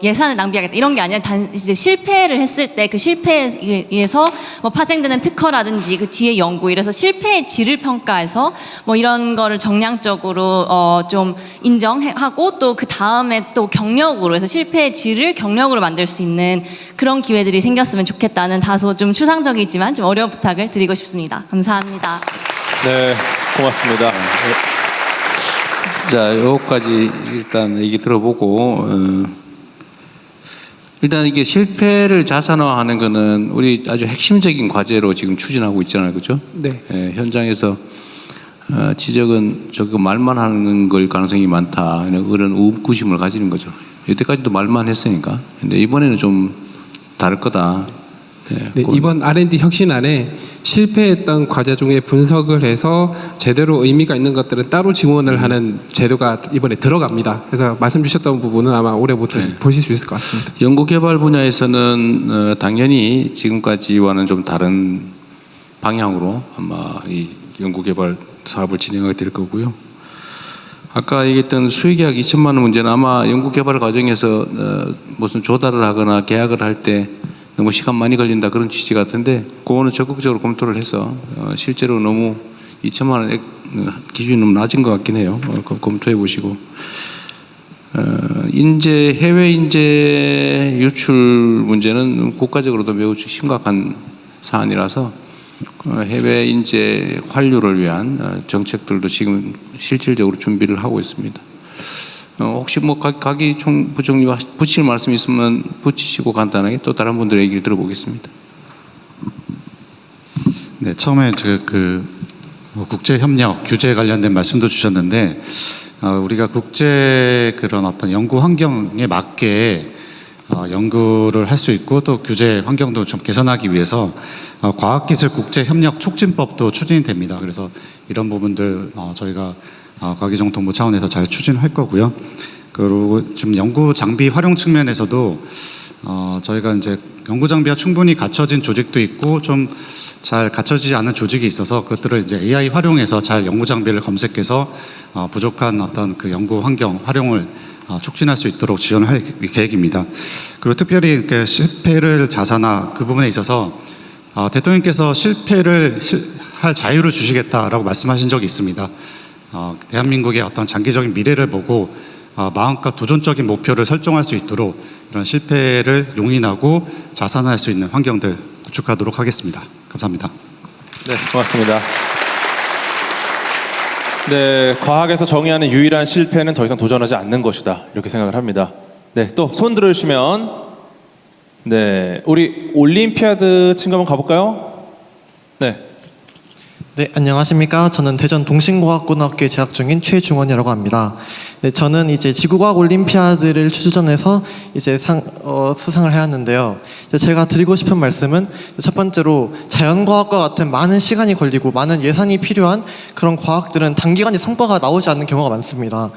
예산을 낭비하겠다 이런 게 아니라 이제 실패를 했을 때 그 실패에 의해서 파생되는 특허라든지 그 뒤에 연구, 이래서 실패의 질을 평가해서 이런 거를 정량적으로 좀 인정하고, 또 그 다음에 또 경력으로 해서 실패의 질을 경력으로 만들 수 있는 그런 기회들이 생겼으면 좋겠다는 다소 좀 추상적이지만 좀 어려운 부탁을 드리고 싶습니다. 감사합니다. 네, 고맙습니다. 자, 여기까지 일단 얘기 들어보고, 일단 이게 실패를 자산화하는 거는 우리 아주 핵심적인 과제로 지금 추진하고 있잖아요, 그렇죠? 네. 현장에서 지적은 저거 말만 하는 걸 가능성이 많다, 이런 의구심을 가지는 거죠. 여태까지도 말만 했으니까. 근데 이번에는 좀 다를 거다. 네, 이번 R&D 혁신안에 실패했던 과제 중에 분석을 해서 제대로 의미가 있는 것들은 따로 지원을 하는 제도가 이번에 들어갑니다. 그래서 말씀 주셨던 부분은 아마 올해부터 보실 수 있을 것 같습니다. 연구개발 분야에서는 당연히 지금까지와는 좀 다른 방향으로 아마 이 연구개발 사업을 진행하게 될 거고요. 아까 얘기했던 수의계약 2천만 원 문제는 아마 연구개발 과정에서 무슨 조달을 하거나 계약을 할 때 너무 시간 많이 걸린다 그런 취지 같은데 그거는 적극적으로 검토를 해서 실제로 너무 2천만 원 기준이 너무 낮은 것 같긴 해요. 검토해 보시고 해외 인재 유출 문제는 국가적으로도 매우 심각한 사안이라서 해외 인재 환류를 위한 정책들도 지금 실질적으로 준비를 하고 있습니다. 혹시 뭐 가기 부총리와 붙일 말씀 있으면 붙이시고 간단하게 또 다른 분들의 얘기를 들어보겠습니다. 네, 처음에 국제 협력 규제 관련된 말씀도 주셨는데 우리가 국제 그런 어떤 연구 환경에 맞게 연구를 할 수 있고 또 규제 환경도 좀 개선하기 위해서 과학기술 국제협력 촉진법도 추진이 됩니다. 그래서 이런 부분들 저희가 과기정통부 차원에서 잘 추진할 거고요. 그리고 지금 연구 장비 활용 측면에서도 저희가 이제 연구 장비가 충분히 갖춰진 조직도 있고 좀 잘 갖춰지지 않은 조직이 있어서 그것들을 이제 AI 활용해서 잘 연구 장비를 검색해서 부족한 어떤 그 연구 환경 활용을 촉진할 수 있도록 지원할 계획입니다. 그리고 특별히 이렇게 실패를 자산화 그 부분에 있어서 대통령께서 실패를 할 자유를 주시겠다라고 말씀하신 적이 있습니다. 대한민국의 어떤 장기적인 미래를 보고 마음껏 도전적인 목표를 설정할 수 있도록 이런 실패를 용인하고 자산할 수 있는 환경들 구축하도록 하겠습니다. 감사합니다. 네, 고맙습니다. 네, 과학에서 정의하는 유일한 실패는 더 이상 도전하지 않는 것이다. 이렇게 생각을 합니다. 네, 또 손 들어주시면 네, 우리 올림피아드 친구 한번 가볼까요? 네. 네, 안녕하십니까. 저는 대전 동신과학고등학교에 재학 중인 최중원이라고 합니다. 네, 저는 이제 지구과학 올림피아드를 출전해서 이제 수상을 해왔는데요. 제가 드리고 싶은 말씀은 첫 번째로 자연과학과 같은 많은 시간이 걸리고 많은 예산이 필요한 그런 과학들은 단기간에 성과가 나오지 않는 경우가 많습니다.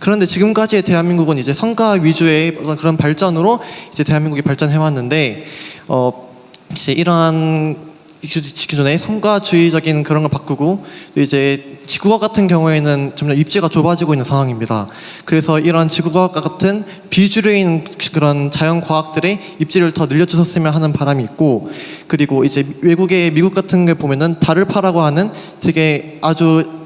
그런데 지금까지의 대한민국은 이제 성과 위주의 그런 발전으로 이제 대한민국이 발전해왔는데, 이제 이러한 기존의 성과주의적인 그런 걸 바꾸고 또 이제 지구과학 같은 경우에는 점점 입지가 좁아지고 있는 상황입니다. 그래서 이런 지구과학과 같은 비주류인 그런 자연과학들의 입지를 더 늘려주셨으면 하는 바람이 있고, 그리고 이제 외국의 미국 같은 게 보면은 다르파라고 하는 되게 아주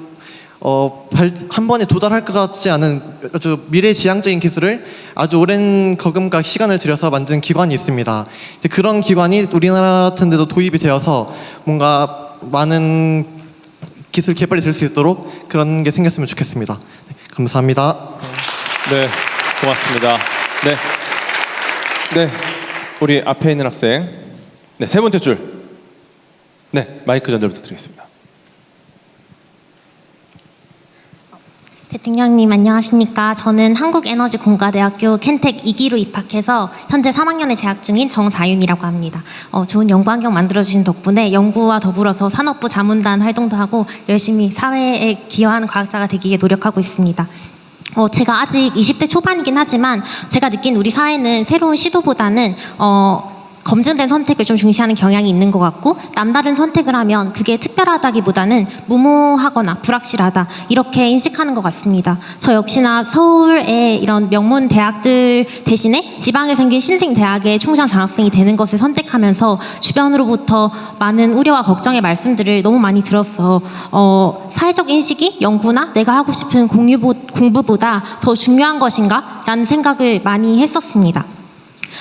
한 번에 도달할 것 같지 않은 아주 미래지향적인 기술을 아주 오랜 거금과 시간을 들여서 만든 기관이 있습니다. 그런 기관이 우리나라 같은 데도 도입이 되어서 뭔가 많은 기술 개발이 될 수 있도록 그런 게 생겼으면 좋겠습니다. 네, 감사합니다. 네, 고맙습니다. 네, 네, 우리 앞에 있는 학생, 네, 세 번째 줄, 네, 마이크 전달 부탁드리겠습니다. 대통령님 안녕하십니까. 저는 한국에너지공과대학교 켄텍 2기로 입학해서 현재 3학년에 재학 중인 정자윤이라고 합니다. 좋은 연구 환경 만들어주신 덕분에 연구와 더불어서 산업부 자문단 활동도 하고 열심히 사회에 기여하는 과학자가 되기 위해 노력하고 있습니다. 제가 아직 20대 초반이긴 하지만 제가 느낀 우리 사회는 새로운 시도보다는 검증된 선택을 좀 중시하는 경향이 있는 것 같고, 남다른 선택을 하면 그게 특별하다기보다는 무모하거나 불확실하다 이렇게 인식하는 것 같습니다. 저 역시나 서울의 이런 명문 대학들 대신에 지방에 생긴 신생 대학의 총장 장학생이 되는 것을 선택하면서 주변으로부터 많은 우려와 걱정의 말씀들을 너무 많이 들었어. 사회적 인식이 연구나 내가 하고 싶은 공부보다 더 중요한 것인가? 라는 생각을 많이 했었습니다.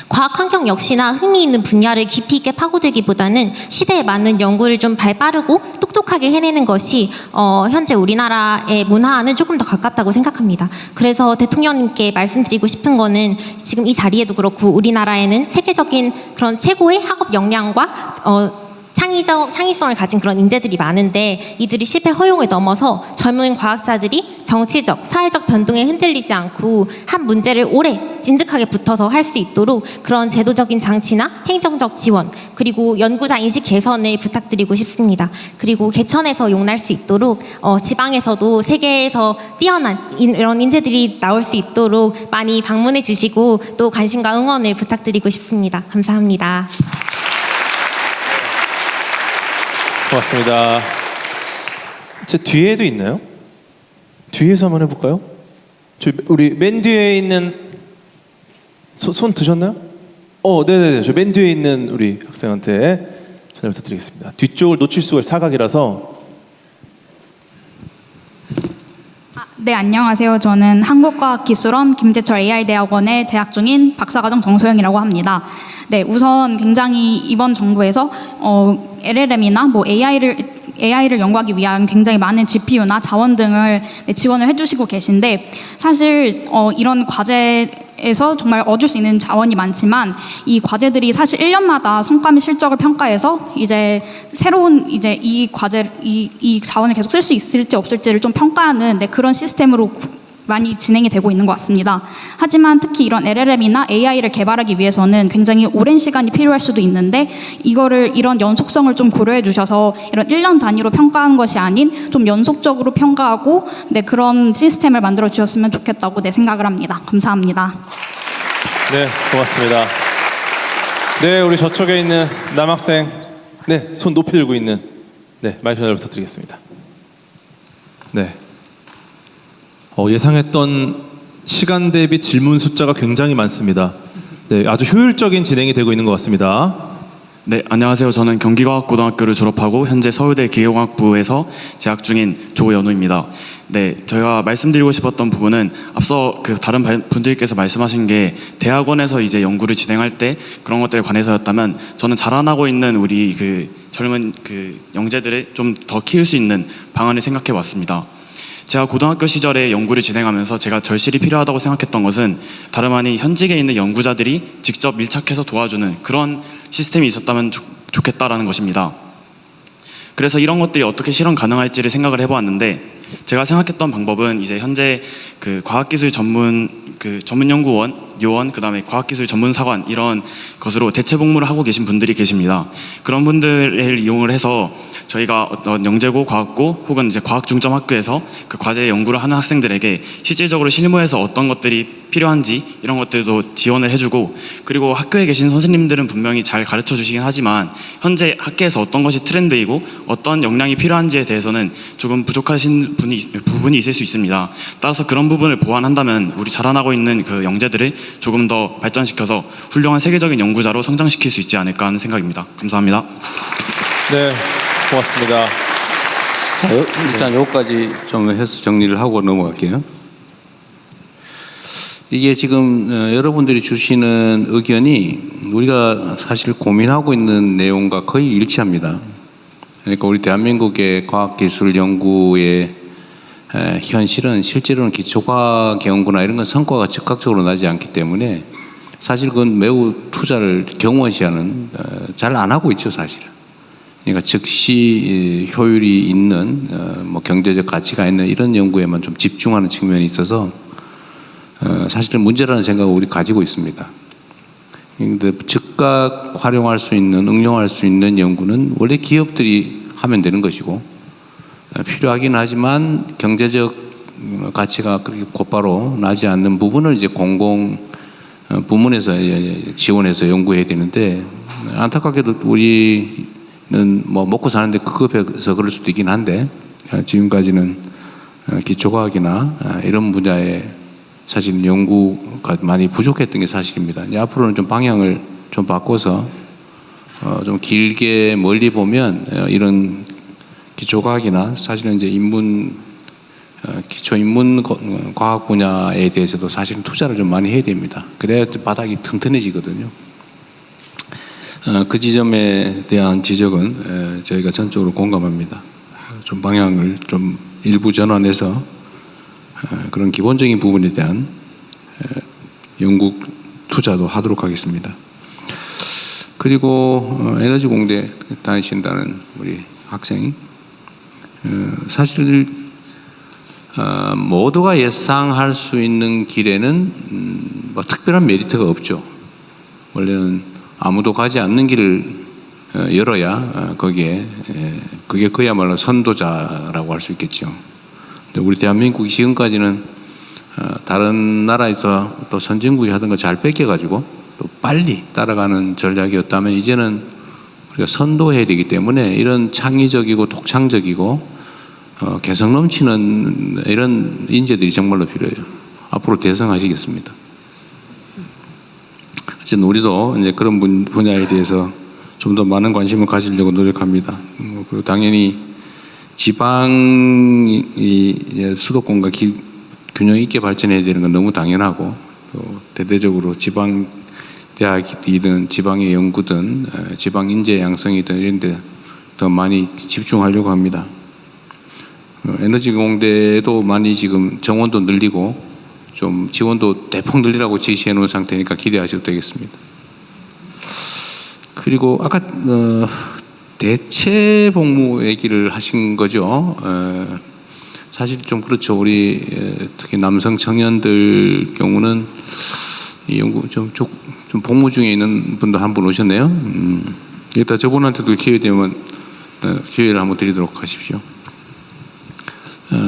과학 환경 역시나 흥미있는 분야를 깊이 있게 파고들기보다는 시대에 맞는 연구를 좀 발빠르고 똑똑하게 해내는 것이 현재 우리나라의 문화와는 조금 더 가깝다고 생각합니다. 그래서 대통령님께 말씀드리고 싶은 거는 지금 이 자리에도 그렇고 우리나라에는 세계적인 그런 최고의 학업 역량과 창의성을 가진 그런 인재들이 많은데 이들이 실패 허용을 넘어서 젊은 과학자들이 정치적, 사회적 변동에 흔들리지 않고 한 문제를 오래 찐득하게 붙어서 할 수 있도록 그런 제도적인 장치나 행정적 지원, 그리고 연구자 인식 개선을 부탁드리고 싶습니다. 그리고 개천에서 용날 수 있도록 지방에서도 세계에서 뛰어난 이런 인재들이 나올 수 있도록 많이 방문해 주시고 또 관심과 응원을 부탁드리고 싶습니다. 감사합니다. 고맙습니다. 제 뒤에도 있나요? 뒤에서 한번 해볼까요? 우리 맨 뒤에 있는 손 드셨나요? 네네네. 저 맨 뒤에 있는 우리 학생한테 전화 부탁드리겠습니다. 뒤쪽을 놓칠 수가 사각이라서. 네, 안녕하세요. 저는 한국과학기술원 김재철 AI대학원에 재학 중인 박사과정 정소영이라고 합니다. 네, 우선 굉장히 이번 정부에서 LLM이나 뭐 AI를 연구하기 위한 굉장히 많은 GPU나 자원 등을 지원을 해주시고 계신데, 사실 이런 과제에서 정말 얻을 수 있는 자원이 많지만 이 과제들이 사실 1년마다 성과 및 실적을 평가해서 이제 새로운 이제 이 자원을 계속 쓸 수 있을지 없을지를 좀 평가하는 그런 시스템으로 많이 진행이 되고 있는 것 같습니다. 하지만 특히 이런 LLM이나 AI를 개발하기 위해서는 굉장히 오랜 시간이 필요할 수도 있는데, 이런 연속성을 좀 고려해 주셔서 이런 1년 단위로 평가하는 것이 아닌 좀 연속적으로 평가하고 그런 시스템을 만들어 주셨으면 좋겠다고 생각을 합니다. 감사합니다. 네, 고맙습니다. 네, 우리 저쪽에 있는 남학생, 네, 손 높이 들고 있는, 네, 마이크 전화를 부탁드리겠습니다. 네. 예상했던 시간 대비 질문 숫자가 굉장히 많습니다. 네, 아주 효율적인 진행이 되고 있는 것 같습니다. 네, 안녕하세요. 저는 경기과학고등학교를 졸업하고 현재 서울대 기계공학부에서 재학 중인 조연우입니다. 네, 저희가 말씀드리고 싶었던 부분은 앞서 다른 분들께서 말씀하신 게 대학원에서 이제 연구를 진행할 때 그런 것들에 관해서였다면, 저는 자라나고 있는 우리 젊은 영재들을 좀 더 키울 수 있는 방안을 생각해 왔습니다. 제가 고등학교 시절에 연구를 진행하면서 제가 절실히 필요하다고 생각했던 것은 다름 아닌 현직에 있는 연구자들이 직접 밀착해서 도와주는 그런 시스템이 있었다면 좋겠다라는 것입니다. 그래서 이런 것들이 어떻게 실현 가능할지를 생각을 해보았는데, 제가 생각했던 방법은 이제 현재 과학기술 전문연구원, 요원, 그다음에 과학기술 전문사관 이런 것으로 대체복무를 하고 계신 분들이 계십니다. 그런 분들을 이용을 해서 저희가 어떤 영재고, 과학고 혹은 이제 과학중점학교에서 그 과제 연구를 하는 학생들에게 실질적으로 실무에서 어떤 것들이 필요한지 이런 것들도 지원을 해주고, 그리고 학교에 계신 선생님들은 분명히 잘 가르쳐 주시긴 하지만 현재 학계에서 어떤 것이 트렌드이고 어떤 역량이 필요한지에 대해서는 조금 부족하신 부분이 있을 수 있습니다. 따라서 그런 부분을 보완한다면 우리 자라나고 있는 영재들을 조금 더 발전시켜서 훌륭한 세계적인 연구자로 성장시킬 수 있지 않을까 하는 생각입니다. 감사합니다. 네, 고맙습니다. 일단 여기까지 좀 해서 정리를 하고 넘어갈게요. 이게 지금 여러분들이 주시는 의견이 우리가 사실 고민하고 있는 내용과 거의 일치합니다. 그러니까 우리 대한민국의 과학기술 연구의 현실은 실제로는 기초과학 연구나 이런 건 성과가 즉각적으로 나지 않기 때문에 사실 그건 매우 투자를 경원시하는, 잘 안 하고 있죠, 사실은. 그러니까 즉시 효율이 있는 경제적 가치가 있는 이런 연구에만 좀 집중하는 측면이 있어서 사실은 문제라는 생각을 우리 가지고 있습니다. 그런데 즉각 활용할 수 있는, 응용할 수 있는 연구는 원래 기업들이 하면 되는 것이고, 필요하긴 하지만 경제적 가치가 그렇게 곧바로 나지 않는 부분을 이제 공공 부문에서 지원해서 연구해야 되는데, 안타깝게도 우리는 먹고 사는데 급급해서 그럴 수도 있긴 한데, 지금까지는 기초과학이나 이런 분야에 사실 연구가 많이 부족했던 게 사실입니다. 이제 앞으로는 좀 방향을 좀 바꿔서 좀 길게 멀리 보면 이런 기초과학이나 사실은 이제 기초 인문 과학 분야에 대해서도 사실은 투자를 좀 많이 해야 됩니다. 그래야 바닥이 튼튼해지거든요. 그 지점에 대한 지적은 저희가 전적으로 공감합니다. 좀 방향을 좀 일부 전환해서 그런 기본적인 부분에 대한 연구 투자도 하도록 하겠습니다. 그리고 에너지 공대 다니신다는 우리 학생, 사실 모두가 예상할 수 있는 길에는 특별한 메리트가 없죠. 원래는 아무도 가지 않는 길을 열어야 그게 그야말로 선도자라고 할 수 있겠죠. 우리 대한민국이 지금까지는 다른 나라에서 또 선진국이 하던 거 잘 뺏겨가지고 또 빨리 따라가는 전략이었다면, 이제는 우리가 선도해야 되기 때문에 이런 창의적이고 독창적이고 개성 넘치는 이런 인재들이 정말로 필요해요. 앞으로 대성하시겠습니다. 어쨌든 우리도 이제 그런 분야에 대해서 좀 더 많은 관심을 가지려고 노력합니다. 그리고 당연히 지방이 수도권과 균형 있게 발전해야 되는 건 너무 당연하고, 또 대대적으로 지방 대학이든 지방의 연구든 지방 인재 양성이든 이런 데 더 많이 집중하려고 합니다. 에너지 공대도 많이 지금 정원도 늘리고 좀 지원도 대폭 늘리라고 지시해 놓은 상태니까 기대하셔도 되겠습니다. 그리고 아까 대체 복무 얘기를 하신 거죠. 사실 좀 그렇죠. 우리 특히 남성 청년들 경우는 이 연구 좀 복무 중에 있는 분도 한 분 오셨네요. 일단 저분한테도 기회 되면 기회를 한번 드리도록 하십시오.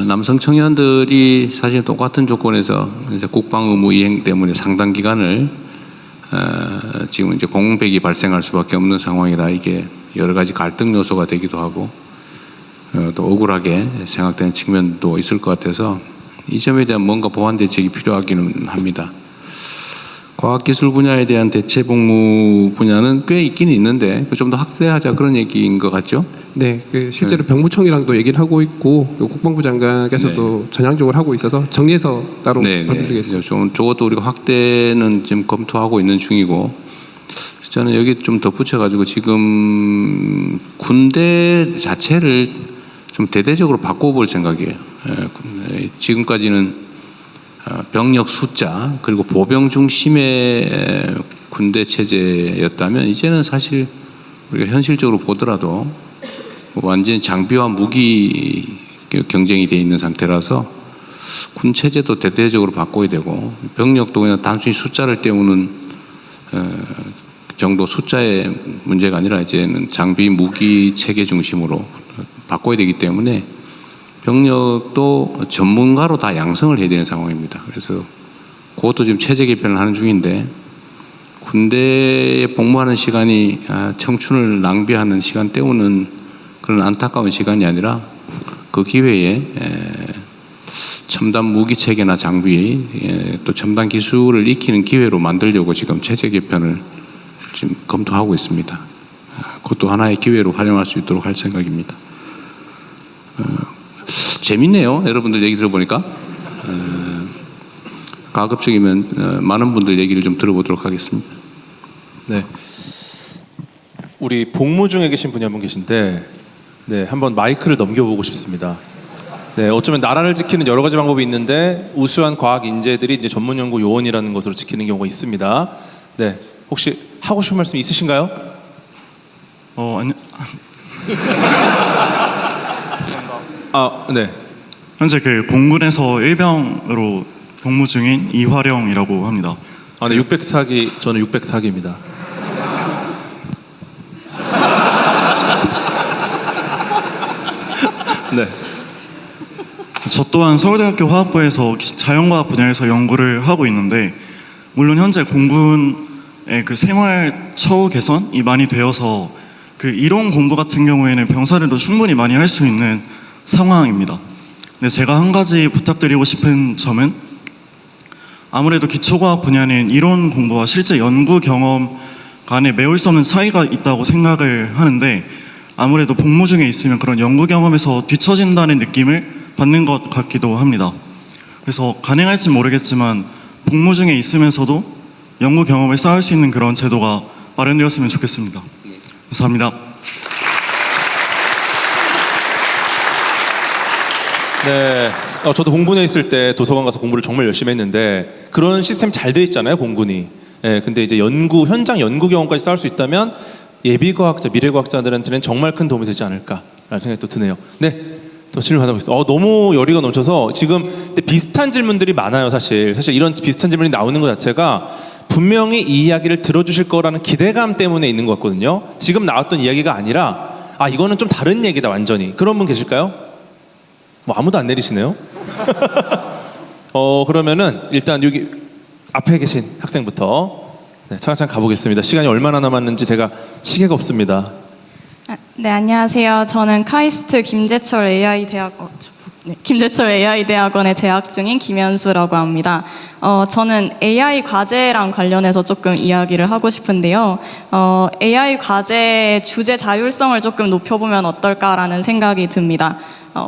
남성 청년들이 사실 똑같은 조건에서 이제 국방 의무 이행 때문에 상당 기간을 지금 이제 공백이 발생할 수밖에 없는 상황이라 이게 여러 가지 갈등 요소가 되기도 하고 또 억울하게 생각되는 측면도 있을 것 같아서 이 점에 대한 뭔가 보완 대책이 필요하기는 합니다. 과학기술 분야에 대한 대체 복무 분야는 꽤 있긴 있는데 좀 더 확대하자 그런 얘기인 것 같죠? 네, 실제로 병무청이랑도 얘기를 하고 있고 국방부 장관께서도 전향적으로 하고 있어서 정리해서 따로 말씀드리겠습니다. 좀 저것도 우리가 확대는 지금 검토하고 있는 중이고, 저는 여기 좀 덧붙여가지고 지금 군대 자체를 좀 대대적으로 바꿔볼 생각이에요. 지금까지는 병력 숫자 그리고 보병 중심의 군대 체제였다면 이제는 사실 우리가 현실적으로 보더라도 완전히 장비와 무기 경쟁이 돼 있는 상태라서 군 체제도 대대적으로 바꿔야 되고 병력도 그냥 단순히 숫자를 때우는 정도 숫자의 문제가 아니라 이제는 장비 무기 체계 중심으로 바꿔야 되기 때문에 병력도 전문가로 다 양성을 해야 되는 상황입니다. 그래서 그것도 지금 체제 개편을 하는 중인데 군대에 복무하는 시간이 청춘을 낭비하는 시간 때우는 그런 안타까운 시간이 아니라 그 기회에 첨단 무기 체계나 장비 또 첨단 기술을 익히는 기회로 만들려고 지금 체제 개편을 지금 검토하고 있습니다. 그것도 하나의 기회로 활용할 수 있도록 할 생각입니다. 재밌네요. 여러분들 얘기 들어보니까 가급적이면 많은 분들 얘기를 좀 들어보도록 하겠습니다. 네, 우리 복무 중에 계신 분이 한 분 계신데 한번 마이크를 넘겨보고 싶습니다. 어쩌면 나라를 지키는 여러 가지 방법이 있는데 우수한 과학 인재들이 이제 전문 연구 요원이라는 것으로 지키는 경우가 있습니다. 혹시 하고 싶은 말씀 있으신가요? 네. 현재 공군에서 일병으로 복무 중인 이화령이라고 합니다. 네, 604기 저는 604기입니다. 네. 저 또한 서울대학교 화학부에서 자연과학 분야에서 연구를 하고 있는데 물론 현재 공군의 생활 처우 개선이 많이 되어서 이론 공부 같은 경우에는 병사들도 충분히 많이 할 수 있는 상황입니다. 근데 제가 한 가지 부탁드리고 싶은 점은 아무래도 기초과학 분야는 이론 공부와 실제 연구 경험 간에 메울 수 없는 차이가 있다고 생각을 하는데 아무래도 복무 중에 있으면 그런 연구 경험에서 뒤처진다는 느낌을 받는 것 같기도 합니다. 그래서 가능할지 모르겠지만 복무 중에 있으면서도 연구 경험을 쌓을 수 있는 그런 제도가 마련되었으면 좋겠습니다. 감사합니다. 네, 저도 공군에 있을 때 도서관 가서 공부를 정말 열심히 했는데 그런 시스템이 잘 돼 있잖아요, 공군이. 근데 이제 현장 연구 경험까지 쌓을 수 있다면 예비과학자, 미래과학자들한테는 정말 큰 도움이 되지 않을까라는 생각이 또 드네요. 또 질문 받아보겠습니다. 너무 열의가 넘쳐서 지금 비슷한 질문들이 많아요, 사실 이런 비슷한 질문이 나오는 것 자체가 분명히 이 이야기를 들어주실 거라는 기대감 때문에 있는 것 같거든요. 지금 나왔던 이야기가 아니라 이거는 좀 다른 얘기다 완전히. 그런 분 계실까요? 아무도 안 내리시네요. 그러면은 일단 여기 앞에 계신 학생부터 차근차근 가보겠습니다. 시간이 얼마나 남았는지 제가 시계가 없습니다. 네, 안녕하세요. 저는 카이스트 김재철 AI 대학 네, 김제철 AI 대학원에 재학 중인 김현수라고 합니다. 저는 AI 과제랑 관련해서 조금 이야기를 하고 싶은데요. AI 과제의 주제 자율성을 조금 높여보면 어떨까라는 생각이 듭니다.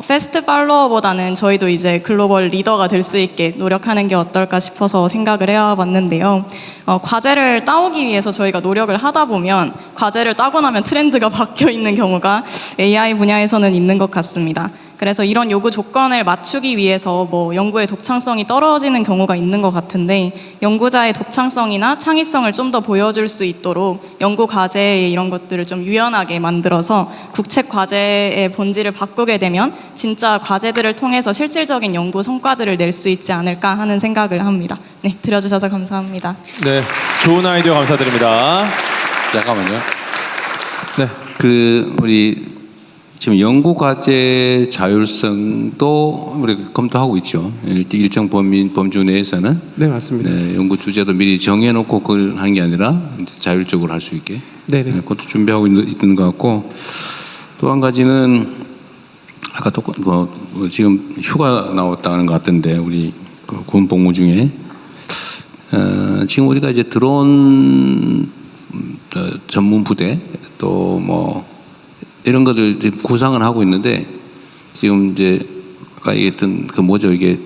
패스트 팔로워보다는 저희도 이제 글로벌 리더가 될 수 있게 노력하는 게 어떨까 싶어서 생각을 해봤는데요. 과제를 따오기 위해서 저희가 노력을 하다 보면 과제를 따고 나면 트렌드가 바뀌어 있는 경우가 AI 분야에서는 있는 것 같습니다. 그래서 이런 요구 조건을 맞추기 위해서 뭐 연구의 독창성이 떨어지는 경우가 있는 것 같은데 연구자의 독창성이나 창의성을 좀 더 보여줄 수 있도록 연구 과제의 이런 것들을 좀 유연하게 만들어서 국책 과제의 본질을 바꾸게 되면 진짜 과제들을 통해서 실질적인 연구 성과들을 낼 수 있지 않을까 하는 생각을 합니다. 네, 들어주셔서 감사합니다. 네, 좋은 아이디어 감사드립니다. 잠깐만요. 네, 우리 지금 연구 과제 자율성도 우리 검토하고 있죠. 일정 범주 내에서는. 네, 맞습니다. 네, 연구 주제도 미리 정해놓고 그걸 하는 게 아니라 자율적으로 할 수 있게. 네, 그것도 준비하고 있는 것 같고 또 한 가지는 아까 또 지금 휴가 나왔다는 것 같던데 우리 군 복무 중에 지금 우리가 이제 드론 전문 부대 또 뭐 이런 것들 구상을 하고 있는데 지금 이제 아까 얘기했던 그 뭐죠 이게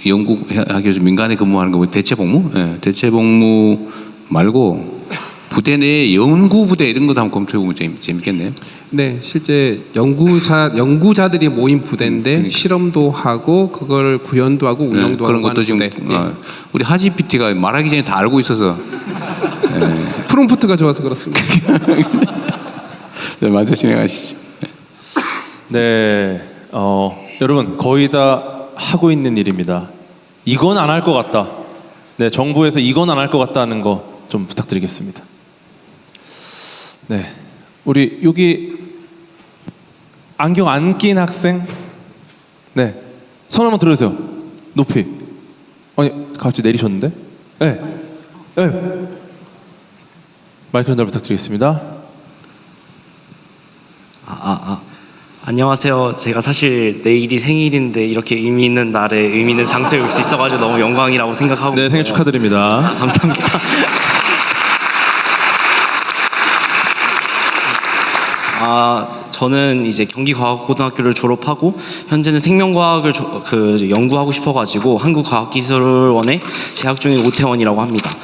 연구하기 위해서 민간에 근무하는 거 대체 복무? 네, 대체 복무 말고 부대 내 연구 부대 이런 것도 한번 검토해보면 재밌겠네요. 네, 실제 연구자들이 모인 부대인데 실험도 하고 그걸 구현도 하고 운영도 그런 하고 것도 지금 부대. 우리 하지 PT가 말하기 전에 다 알고 있어서 프롬프트가 좋아서 그렇습니다. 네, 먼저 진행하시죠. 네, 여러분 거의 다 하고 있는 일입니다. 이건 안 할 것 같다. 네, 정부에서 이건 안 할 것 같다는 거 좀 부탁드리겠습니다. 네, 우리 여기 안경 안 낀 학생, 네, 손 한번 들어주세요. 높이. 아니 갑자기 내리셨는데? 네, 네. 마이크 전달 부탁드리겠습니다. 안녕하세요. 제가 사실 내일이 생일인데 이렇게 의미 있는 날에 의미 있는 장소에 올 수 있어가지고 너무 영광이라고 생각하고 네, 생일 축하드립니다. 감사합니다. 저는 이제 경기과학고등학교를 졸업하고 현재는 생명과학을 연구하고 싶어가지고 한국과학기술원에 재학 중인 오태원이라고 합니다.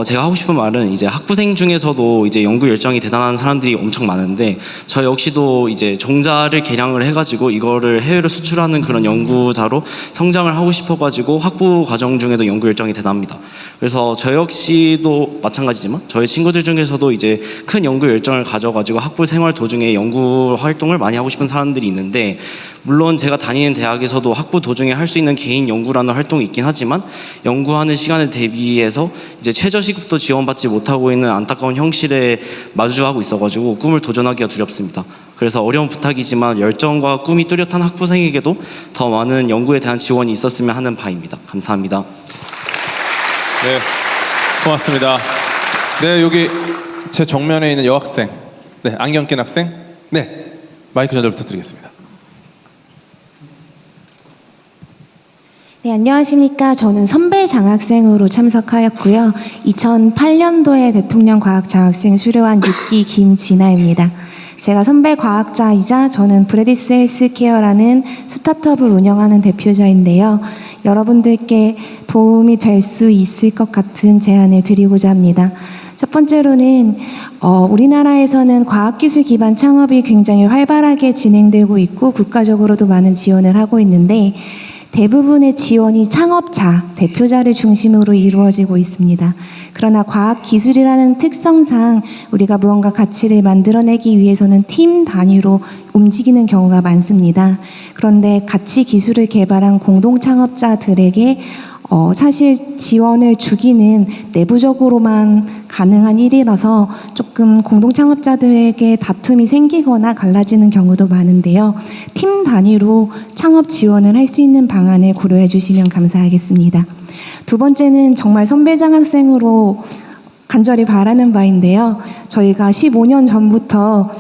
제가 하고 싶은 말은 이제 학부생 중에서도 이제 연구 열정이 대단한 사람들이 엄청 많은데 저 역시도 이제 종자를 개량을 해가지고 이거를 해외로 수출하는 그런 연구자로 성장을 하고 싶어가지고 학부 과정 중에도 연구 열정이 대단합니다. 그래서 저 역시도 마찬가지지만 저희 친구들 중에서도 이제 큰 연구 열정을 가져가지고 학부 생활 도중에 연구 활동을 많이 하고 싶은 사람들이 있는데 물론 제가 다니는 대학에서도 학부 도중에 할 수 있는 개인 연구라는 활동이 있긴 하지만 연구하는 시간에 대비해서 이제 최저시급도 지원받지 못하고 있는 안타까운 현실에 마주하고 있어가지고 꿈을 도전하기가 두렵습니다. 그래서 어려운 부탁이지만 열정과 꿈이 뚜렷한 학부생에게도 더 많은 연구에 대한 지원이 있었으면 하는 바입니다. 감사합니다. 네, 고맙습니다. 네, 여기 제 정면에 있는 여학생, 네, 안경 낀 학생, 네, 마이크 전달 부탁드리겠습니다. 네, 안녕하십니까. 저는 선배 장학생으로 참석하였고요. 2008년도에 대통령 과학장학생 수료한 6기 김진아입니다. 제가 선배 과학자이자 저는 브레디스 헬스케어라는 스타트업을 운영하는 대표자인데요. 여러분들께 도움이 될 수 있을 것 같은 제안을 드리고자 합니다. 첫 번째로는 우리나라에서는 과학기술 기반 창업이 굉장히 활발하게 진행되고 있고 국가적으로도 많은 지원을 하고 있는데 대부분의 지원이 창업자, 대표자를 중심으로 이루어지고 있습니다. 그러나 과학기술이라는 특성상 우리가 무언가 가치를 만들어내기 위해서는 팀 단위로 움직이는 경우가 많습니다. 그런데 가치 기술을 개발한 공동 창업자들에게 사실 지원을 주기는 내부적으로만 가능한 일이라서 조금 공동 창업자들에게 다툼이 생기거나 갈라지는 경우도 많은데요. 팀 단위로 창업 지원을 할 수 있는 방안을 고려해 주시면 감사하겠습니다. 두 번째는 정말 선배 장학생으로 간절히 바라는 바인데요. 저희가 15년 전부터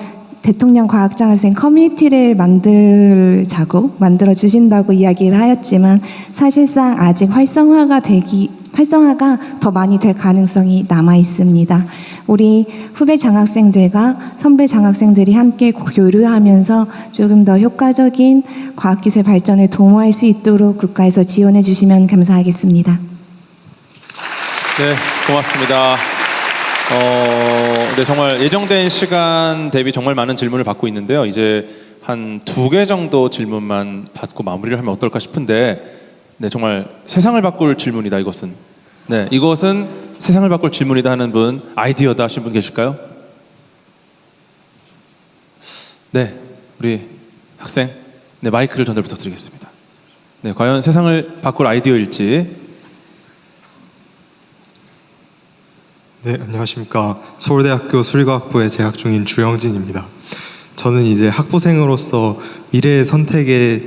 대통령 과학장학생 커뮤니티를 만들어 주신다고 이야기를 하였지만 사실상 아직 활성화가 더 많이 될 가능성이 남아 있습니다. 우리 후배 장학생들과 선배 장학생들이 함께 교류하면서 조금 더 효과적인 과학기술 발전을 도모할 수 있도록 국가에서 지원해 주시면 감사하겠습니다. 네, 고맙습니다. 네, 정말 예정된 시간 대비 정말 많은 질문을 받고 있는데요. 이제 한 2개 정도 질문만 받고 마무리를 하면 어떨까 싶은데, 네, 정말 세상을 바꿀 질문이다, 이것은. 네, 이것은 세상을 바꿀 질문이다 하는 분, 아이디어다 하신 분 계실까요? 네, 우리 학생, 네, 마이크를 전달 부탁드리겠습니다. 네, 과연 세상을 바꿀 아이디어일지. 네, 안녕하십니까. 서울대학교 수리과학부에 재학 중인 주영진입니다. 저는 이제 학부생으로서 미래의 선택에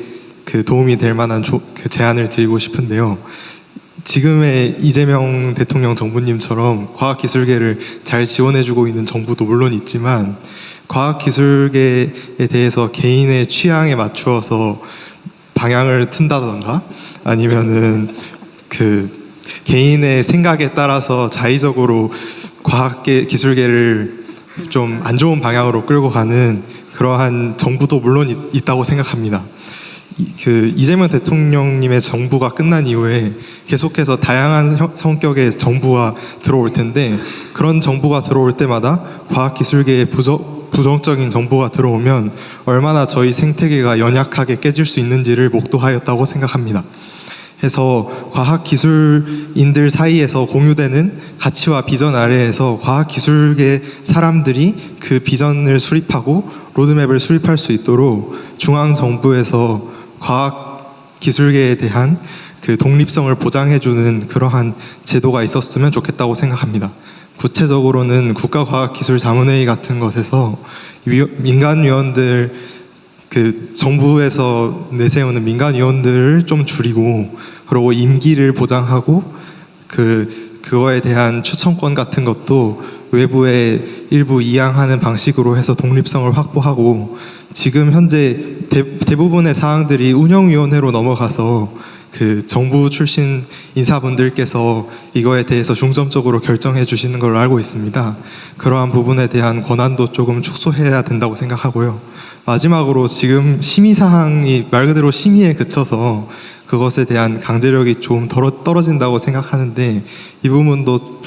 도움이 될 만한 제안을 드리고 싶은데요. 지금의 이재명 대통령 정부님처럼 과학기술계를 잘 지원해주고 있는 정부도 물론 있지만 과학기술계에 대해서 개인의 취향에 맞추어서 방향을 튼다던가 아니면은 개인의 생각에 따라서 자의적으로 과학계, 기술계를 좀 안 좋은 방향으로 끌고 가는 그러한 정부도 물론 있다고 생각합니다. 이재명 대통령님의 정부가 끝난 이후에 계속해서 다양한 성격의 정부가 들어올 텐데 그런 정부가 들어올 때마다 과학기술계에 부정적인 정부가 들어오면 얼마나 저희 생태계가 연약하게 깨질 수 있는지를 목도하였다고 생각합니다. 해서 과학기술인들 사이에서 공유되는 가치와 비전 아래에서 과학기술계 사람들이 그 비전을 수립하고 로드맵을 수립할 수 있도록 중앙정부에서 과학기술계에 대한 독립성을 보장해주는 그러한 제도가 있었으면 좋겠다고 생각합니다. 구체적으로는 국가과학기술자문회의 같은 것에서 민간위원들 정부에서 내세우는 민간위원들을 좀 줄이고 그리고 임기를 보장하고 그거에 대한 추천권 같은 것도 외부에 일부 이양하는 방식으로 해서 독립성을 확보하고 지금 현재 대부분의 사항들이 운영위원회로 넘어가서 정부 출신 인사분들께서 이거에 대해서 중점적으로 결정해 주시는 걸로 알고 있습니다. 그러한 부분에 대한 권한도 조금 축소해야 된다고 생각하고요. 마지막으로 지금 심의사항이 말 그대로 심의에 그쳐서 그것에 대한 강제력이 좀 떨어진다고 생각하는데 이 부분도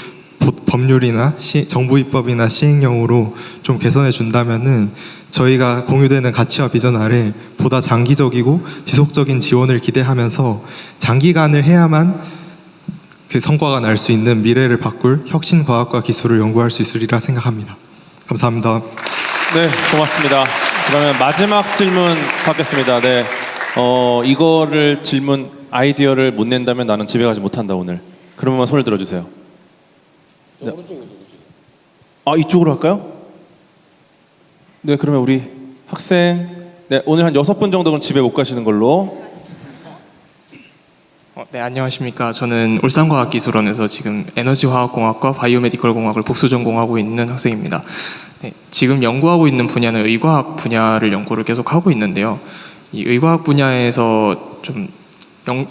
법률이나 정부 입법이나 시행령으로 좀 개선해 준다면은 저희가 공유되는 가치와 비전 아래 보다 장기적이고 지속적인 지원을 기대하면서 장기간을 해야만 성과가 날 수 있는 미래를 바꿀 혁신 과학과 기술을 연구할 수 있으리라 생각합니다. 감사합니다. 네, 고맙습니다. 그러면 마지막 질문 받겠습니다. 네, 이거를 아이디어를 못 낸다면 나는 집에 가지 못한다 오늘. 그러면 손을 들어주세요. 네. 이쪽으로 할까요? 네, 그러면 우리 학생, 네, 오늘 한 6분 정도는 집에 못 가시는 걸로. 네, 안녕하십니까. 저는 울산과학기술원에서 지금 에너지화학공학과 바이오메디컬공학을 복수 전공하고 있는 학생입니다. 네, 지금 연구하고 있는 분야는 의과학 분야를 연구를 계속 하고 있는데요. 이 의과학 분야에서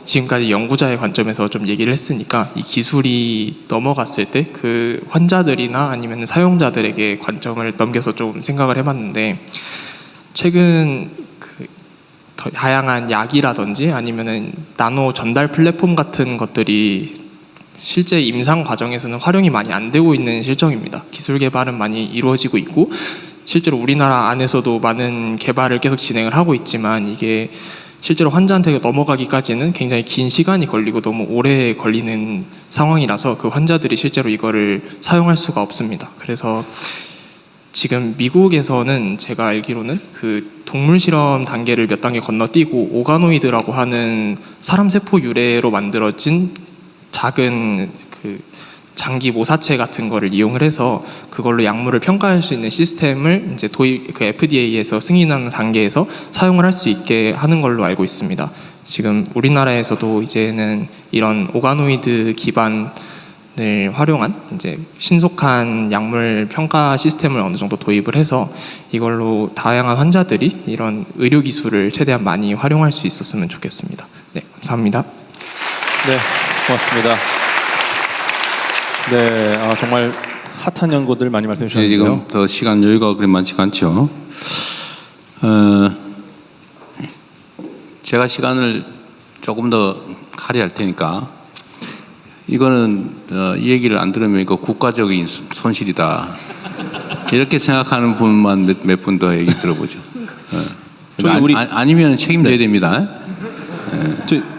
지금까지 연구자의 관점에서 좀 얘기를 했으니까 이 기술이 넘어갔을 때 그 환자들이나 아니면 사용자들에게 관점을 넘겨서 좀 생각을 해봤는데 최근 다양한 약이라든지 아니면은 나노 전달 플랫폼 같은 것들이 실제 임상 과정에서는 활용이 많이 안 되고 있는 실정입니다. 기술 개발은 많이 이루어지고 있고 실제로 우리나라 안에서도 많은 개발을 계속 진행을 하고 있지만 이게 실제로 환자한테 넘어가기까지는 굉장히 긴 시간이 걸리고 너무 오래 걸리는 상황이라서 그 환자들이 실제로 이거를 사용할 수가 없습니다. 그래서 지금 미국에서는 제가 알기로는 동물 실험 단계를 몇 단계 건너뛰고 오가노이드라고 하는 사람 세포 유래로 만들어진 작은 장기 모사체 같은 거를 이용을 해서 그걸로 약물을 평가할 수 있는 시스템을 이제 FDA에서 승인하는 단계에서 사용을 할 수 있게 하는 걸로 알고 있습니다. 지금 우리나라에서도 이제는 이런 오가노이드 기반 활용한 이제 신속한 약물 평가 시스템을 어느 정도 도입을 해서 이걸로 다양한 환자들이 이런 의료 기술을 최대한 많이 활용할 수 있었으면 좋겠습니다. 네, 감사합니다. 네, 고맙습니다. 네, 정말 핫한 연구들 많이 말씀해 네, 주셨는데요. 지금 더 시간 여유가 그리 많지가 않죠. 제가 시간을 조금 더 할애할 테니까 이거는 이 얘기를 안 들으면 이거 국가적인 손실이다. 이렇게 생각하는 분만 몇 분 더 얘기 들어보죠. 아니면 책임져야 됩니다.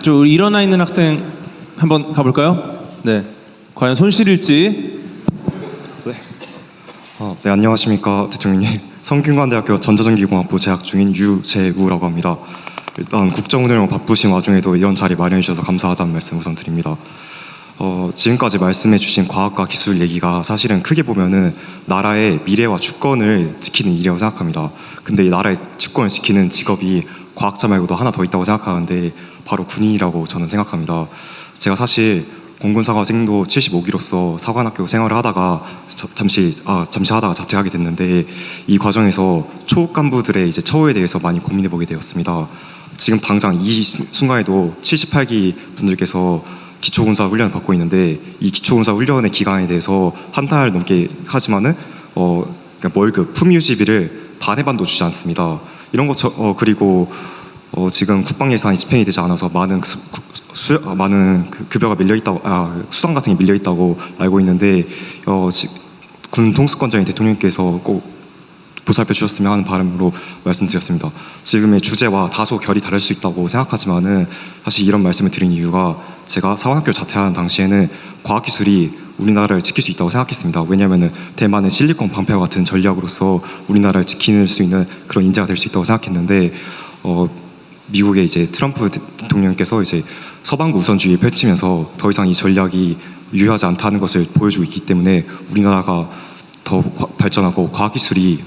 우리 일어나 있는 학생 한번 가볼까요? 네, 과연 손실일지. 네, 안녕하십니까 대통령님. 성균관대학교 전자전기공학부 재학 중인 유재우라고 합니다. 일단 국정운영 바쁘신 와중에도 이런 자리 마련해 주셔서 감사하다는 말씀 우선 드립니다. 지금까지 말씀해 주신 과학과 기술 얘기가 사실은 크게 보면은 나라의 미래와 주권을 지키는 일이라고 생각합니다. 근데 이 나라의 주권을 지키는 직업이 과학자 말고도 하나 더 있다고 생각하는데 바로 군인이라고 저는 생각합니다. 제가 사실 공군사관생도 75기로서 사관학교 생활을 하다가 잠시 하다가 자퇴하게 됐는데 이 과정에서 초급 간부들의 이제 처우에 대해서 많이 고민해 보게 되었습니다. 지금 당장 이 순간에도 78기 분들께서 기초군사 훈련을 받고 있는데 이 기초군사 훈련의 기간에 대해서 한 달 넘게 하지만은 그러니까 월급 품위유지비를 반의 반도 주지 않습니다. 이런 것 그리고 지금 국방 예산이 집행이 되지 않아서 많은 급여가 밀려 있다고 수당 같은 게 밀려 있다고 알고 있는데 군 통수권자인 대통령께서 꼭 보살펴 주셨으면 하는 바람으로 말씀드렸습니다. 지금의 주제와 다소 결이 다를 수 있다고 생각하지만은 사실 이런 말씀을 드린 이유가 제가 사관학교 자퇴하는 당시에는 과학기술이 우리나라를 지킬 수 있다고 생각했습니다. 왜냐하면은 대만의 실리콘 방패와 같은 전략으로서 우리나라를 지킬 수 있는 그런 인재가 될 수 있다고 생각했는데 미국의 이제 트럼프 대통령께서 이제 서방구 우선주의를 펼치면서 더 이상 이 전략이 유효하지 않다는 것을 보여주고 있기 때문에 우리나라가 더 발전하고 과학기술이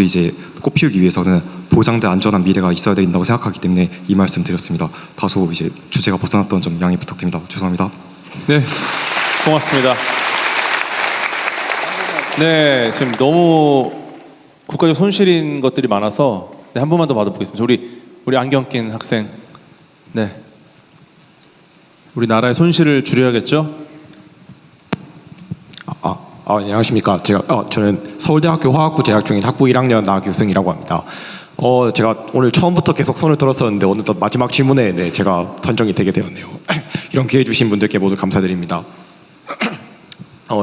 이제 꽃피우기 위해서는 보장된 안전한 미래가 있어야 된다고 생각하기 때문에 이 말씀 드렸습니다. 다소 이제 주제가 벗어났던 점 양해 부탁드립니다. 죄송합니다. 네, 고맙습니다. 네, 지금 너무 국가적 손실인 것들이 많아서 한 번만 더 받아보겠습니다. 우리 안경 낀 학생. 네, 우리 나라의 손실을 줄여야겠죠? 안녕하십니까. 저는 서울대학교 화학부 재학 중인 학부 1학년 나규승이라고 합니다. 제가 오늘 처음부터 계속 손을 들었었는데 오늘 또 마지막 질문에 제가 선정이 되게 되었네요. 이런 기회 주신 분들께 모두 감사드립니다.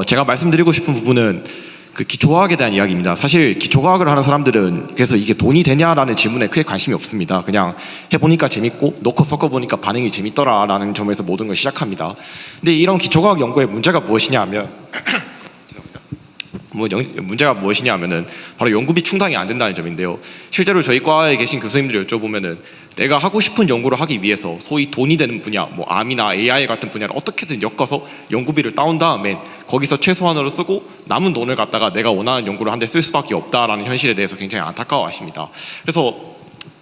제가 말씀드리고 싶은 부분은 그 기초과학에 대한 이야기입니다. 사실 기초과학을 하는 사람들은 그래서 이게 돈이 되냐라는 질문에 크게 관심이 없습니다. 그냥 해보니까 재밌고 놓고 섞어보니까 반응이 재밌더라라는 점에서 모든 걸 시작합니다. 근데 이런 기초과학 연구의 문제가 무엇이냐 하면 문제가 무엇이냐 하면은 바로 연구비 충당이 안 된다는 점인데요. 실제로 저희 과에 계신 교수님들 여쭤보면은 내가 하고 싶은 연구를 하기 위해서 소위 돈이 되는 분야, 뭐 암이나 AI 같은 분야를 어떻게든 엮어서 연구비를 따온 다음에 거기서 최소한으로 쓰고 남은 돈을 갖다가 내가 원하는 연구를 한 데 쓸 수밖에 없다라는 현실에 대해서 굉장히 안타까워하십니다. 그래서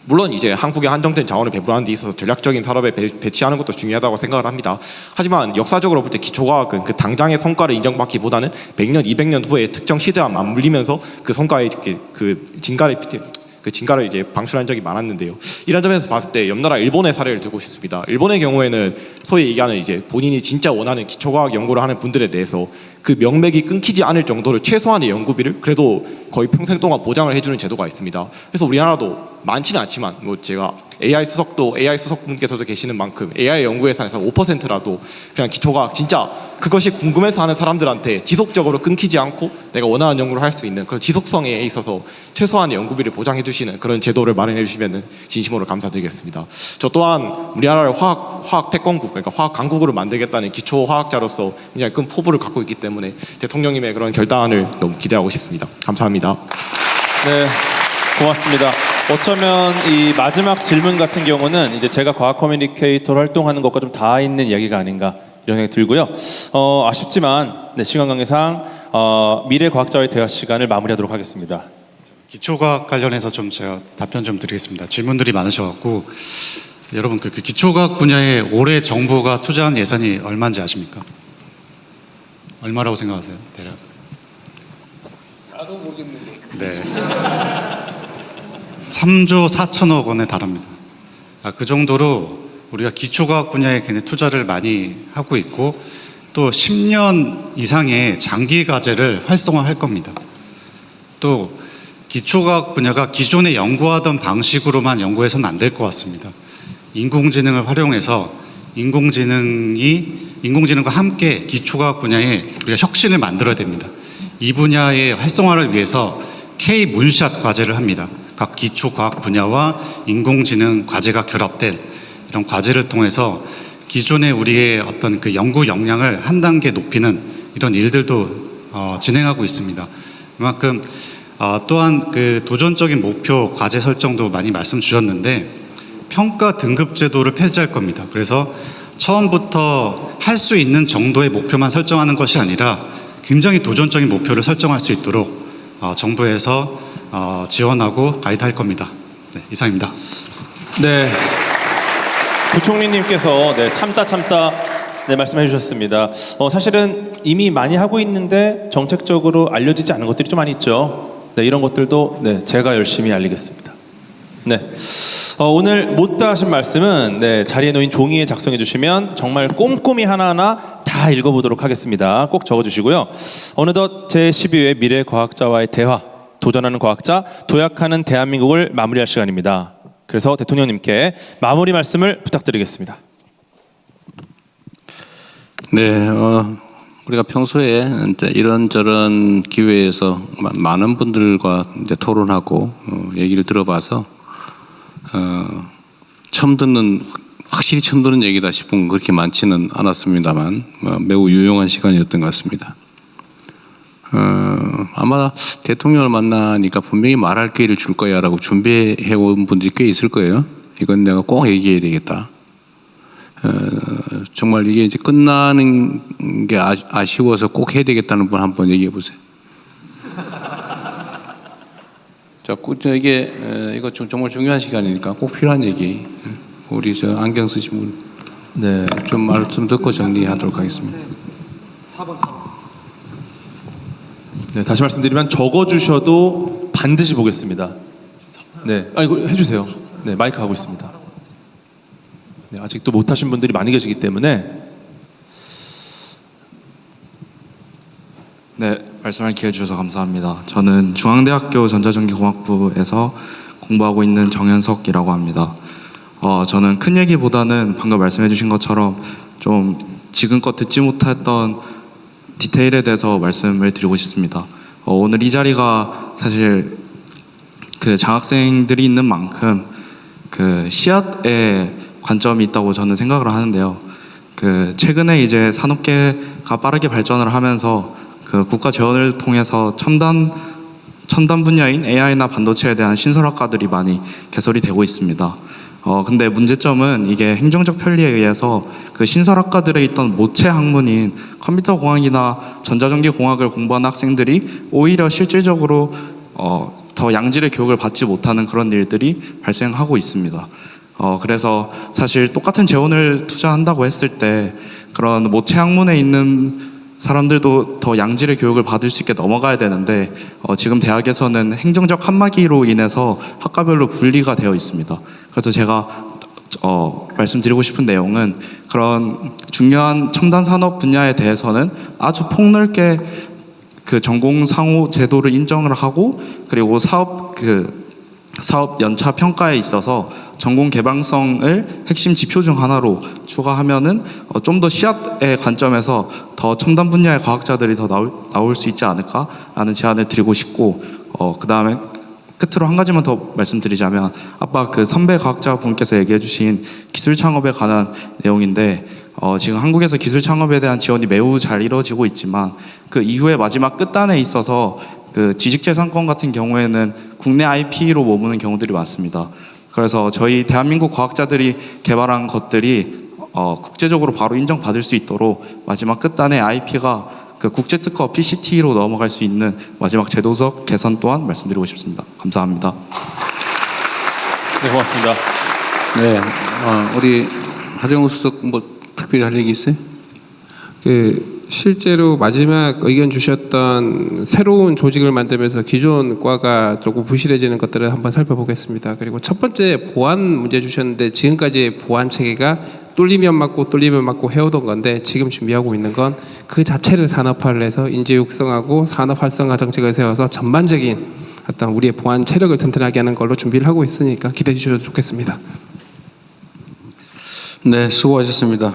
물론 이제 한국에 한정된 자원을 배분하는 데 있어서 전략적인 산업에 배치하는 것도 중요하다고 생각을 합니다. 하지만 역사적으로 볼 때 기초과학은 그 당장의 성과를 인정받기보다는 100년, 200년 후에 특정 시대와 맞물리면서 그 성과의 그 진가를 이제 방출한 적이 많았는데요. 이런 점에서 봤을 때 옆나라 일본의 사례를 들고 싶습니다. 일본의 경우에는 소위 얘기하는 이제 본인이 진짜 원하는 기초과학 연구를 하는 분들에 대해서 그 명맥이 끊기지 않을 정도로 최소한의 연구비를 그래도 거의 평생 동안 보장을 해주는 제도가 있습니다. 그래서 우리나라도 많지는 않지만 뭐 제가 AI 수석분께서도 계시는 만큼 AI 연구 예산에서 5%라도 그냥 기초과학 진짜 그것이 궁금해서 하는 사람들한테 지속적으로 끊기지 않고 내가 원하는 연구를 할 수 있는 그런 지속성에 있어서 최소한의 연구비를 보장해 주시는 그런 제도를 마련해 주시면 진심으로 감사드리겠습니다. 저 또한 우리나라를 화학 패권국, 그러니까 화학 강국으로 만들겠다는 기초 화학자로서 굉장히 큰 포부를 갖고 있기 때문에 대통령님의 그런 결단을 너무 기대하고 싶습니다. 감사합니다. 네, 고맙습니다. 어쩌면 이 마지막 질문 같은 경우는 이제 제가 과학 커뮤니케이터로 활동하는 것과 좀 닿아 있는 이야기가 아닌가 이런 생각이 들고요. 아쉽지만 시간 관계상 미래 과학자와의 대화 시간을 마무리하도록 하겠습니다. 기초과학 관련해서 좀 제가 답변 좀 드리겠습니다. 질문들이 많으셔갖고 여러분 그 기초과학 분야에 올해 정부가 투자한 예산이 얼마인지 아십니까? 얼마라고 생각하세요? 대략? 나도 모르겠는데. 네. 3조 4천억 원에 달합니다. 그 정도로 우리가 기초과학 분야에 굉장히 투자를 많이 하고 있고 또 10년 이상의 장기 과제를 활성화할 겁니다. 또 기초과학 분야가 기존에 연구하던 방식으로만 연구해서는 안 될 것 같습니다. 인공지능을 활용해서 인공지능과 함께 기초과학 분야에 우리가 혁신을 만들어야 됩니다. 이 분야의 활성화를 위해서 K-문샷 과제를 합니다. 각 기초과학 분야와 인공지능 과제가 결합된 이런 과제를 통해서 기존의 우리의 어떤 그 연구 역량을 한 단계 높이는 이런 일들도 진행하고 있습니다. 그만큼 또한 그 도전적인 목표 과제 설정도 많이 말씀 주셨는데 평가 등급 제도를 폐지할 겁니다. 그래서 처음부터 할 수 있는 정도의 목표만 설정하는 것이 아니라 굉장히 도전적인 목표를 설정할 수 있도록 정부에서 지원하고 가이드할 겁니다. 네, 이상입니다. 네, 부총리님께서 참다 말씀해 주셨습니다. 사실은 이미 많이 하고 있는데 정책적으로 알려지지 않은 것들이 좀 많이 있죠. 네, 이런 것들도 제가 열심히 알리겠습니다. 네, 오늘 못다 하신 말씀은 자리에 놓인 종이에 작성해 주시면 정말 꼼꼼히 하나하나 다 읽어보도록 하겠습니다. 꼭 적어주시고요. 어느덧 제12회 미래과학자와의 대화, 도전하는 과학자, 도약하는 대한민국을 마무리할 시간입니다. 그래서 대통령님께 마무리 말씀을 부탁드리겠습니다. 네, 우리가 평소에 이제 이런저런 기회에서 많은 분들과 이제 토론하고 얘기를 들어봐서 확실히 처음 듣는 얘기다 싶은 건 그렇게 많지는 않았습니다만 매우 유용한 시간이었던 것 같습니다. 아마 대통령을 만나니까 분명히 말할 기회를 줄 거야 라고 준비해 온 분들이 꽤 있을 거예요. 이건 내가 꼭 얘기해야 되겠다. 정말 이게 이제 끝나는 게 아쉬워서 꼭 해야 되겠다는 분 한번 얘기해 보세요. 자, 이거 정말 중요한 시간이니까 꼭 필요한 얘기. 우리 안경 쓰신 분, 좀 말씀 듣고 정리하도록 하겠습니다. 4번. 네, 다시 말씀드리면 적어주셔도 반드시 보겠습니다. 네, 이거 해주세요. 네, 마이크 하고 있습니다. 네, 아직도 못하신 분들이 많이 계시기 때문에. 네, 말씀할 기회 주셔서 감사합니다. 저는 중앙대학교 전자전기공학부에서 공부하고 있는 정현석이라고 합니다. 저는 큰 얘기보다는 방금 말씀해 주신 것처럼 좀 지금껏 듣지 못했던 디테일에 대해서 말씀을 드리고 싶습니다. 오늘 이 자리가 사실 그 장학생들이 있는 만큼 그 씨앗의 관점이 있다고 저는 생각을 하는데요. 그 최근에 이제 산업계가 빠르게 발전을 하면서 그 국가 지원을 통해서 첨단 분야인 AI나 반도체에 대한 신설학과들이 많이 개설이 되고 있습니다. 근데 문제점은 이게 행정적 편리에 의해서 그 신설학과들에 있던 모체 학문인 컴퓨터 공학이나 전자전기 공학을 공부하는 학생들이 오히려 실질적으로 더 양질의 교육을 받지 못하는 그런 일들이 발생하고 있습니다. 그래서 사실 똑같은 재원을 투자한다고 했을 때 그런 모체 학문에 있는 사람들도 더 양질의 교육을 받을 수 있게 넘어가야 되는데 지금 대학에서는 행정적 칸막이로 인해서 학과별로 분리가 되어 있습니다. 그래서 제가 말씀드리고 싶은 내용은 그런 중요한 첨단 산업 분야에 대해서는 아주 폭넓게 그 전공 상호 제도를 인정을 하고 그리고 사업 연차 평가에 있어서 전공 개방성을 핵심 지표 중 하나로 추가하면은 좀 더 씨앗의 관점에서 더 첨단 분야의 과학자들이 더 나올 수 있지 않을까라는 제안을 드리고 싶고 그 다음에 끝으로 한 가지만 더 말씀드리자면 아까 그 선배 과학자분께서 얘기해주신 기술 창업에 관한 내용인데 지금 한국에서 기술 창업에 대한 지원이 매우 잘 이루어지고 있지만 그 이후에 마지막 끝단에 있어서 그 지식재산권 같은 경우에는 국내 IP로 머무는 경우들이 많습니다. 그래서 저희 대한민국 과학자들이 개발한 것들이 국제적으로 바로 인정받을 수 있도록 마지막 끝단에 IP가 그 국제특허 PCT로 넘어갈 수 있는 마지막 제도적 개선 또한 말씀드리고 싶습니다. 감사합니다. 네, 고맙습니다. 네, 우리 하정우 수석 뭐 특별히 할 얘기 있어요? 그 실제로 마지막 의견 주셨던 새로운 조직을 만들면서 기존 과가 조금 부실해지는 것들을 한번 살펴보겠습니다. 그리고 첫 번째 보안 문제 주셨는데 지금까지 보안 체계가 뚫리면 막고 해오던 건데 지금 준비하고 있는 건 그 자체를 산업화를 해서 인재 육성하고 산업 활성화 정책을 세워서 전반적인 어떤 우리의 보안 체력을 튼튼하게 하는 걸로 준비를 하고 있으니까 기대해 주셔도 좋겠습니다. 네, 수고하셨습니다.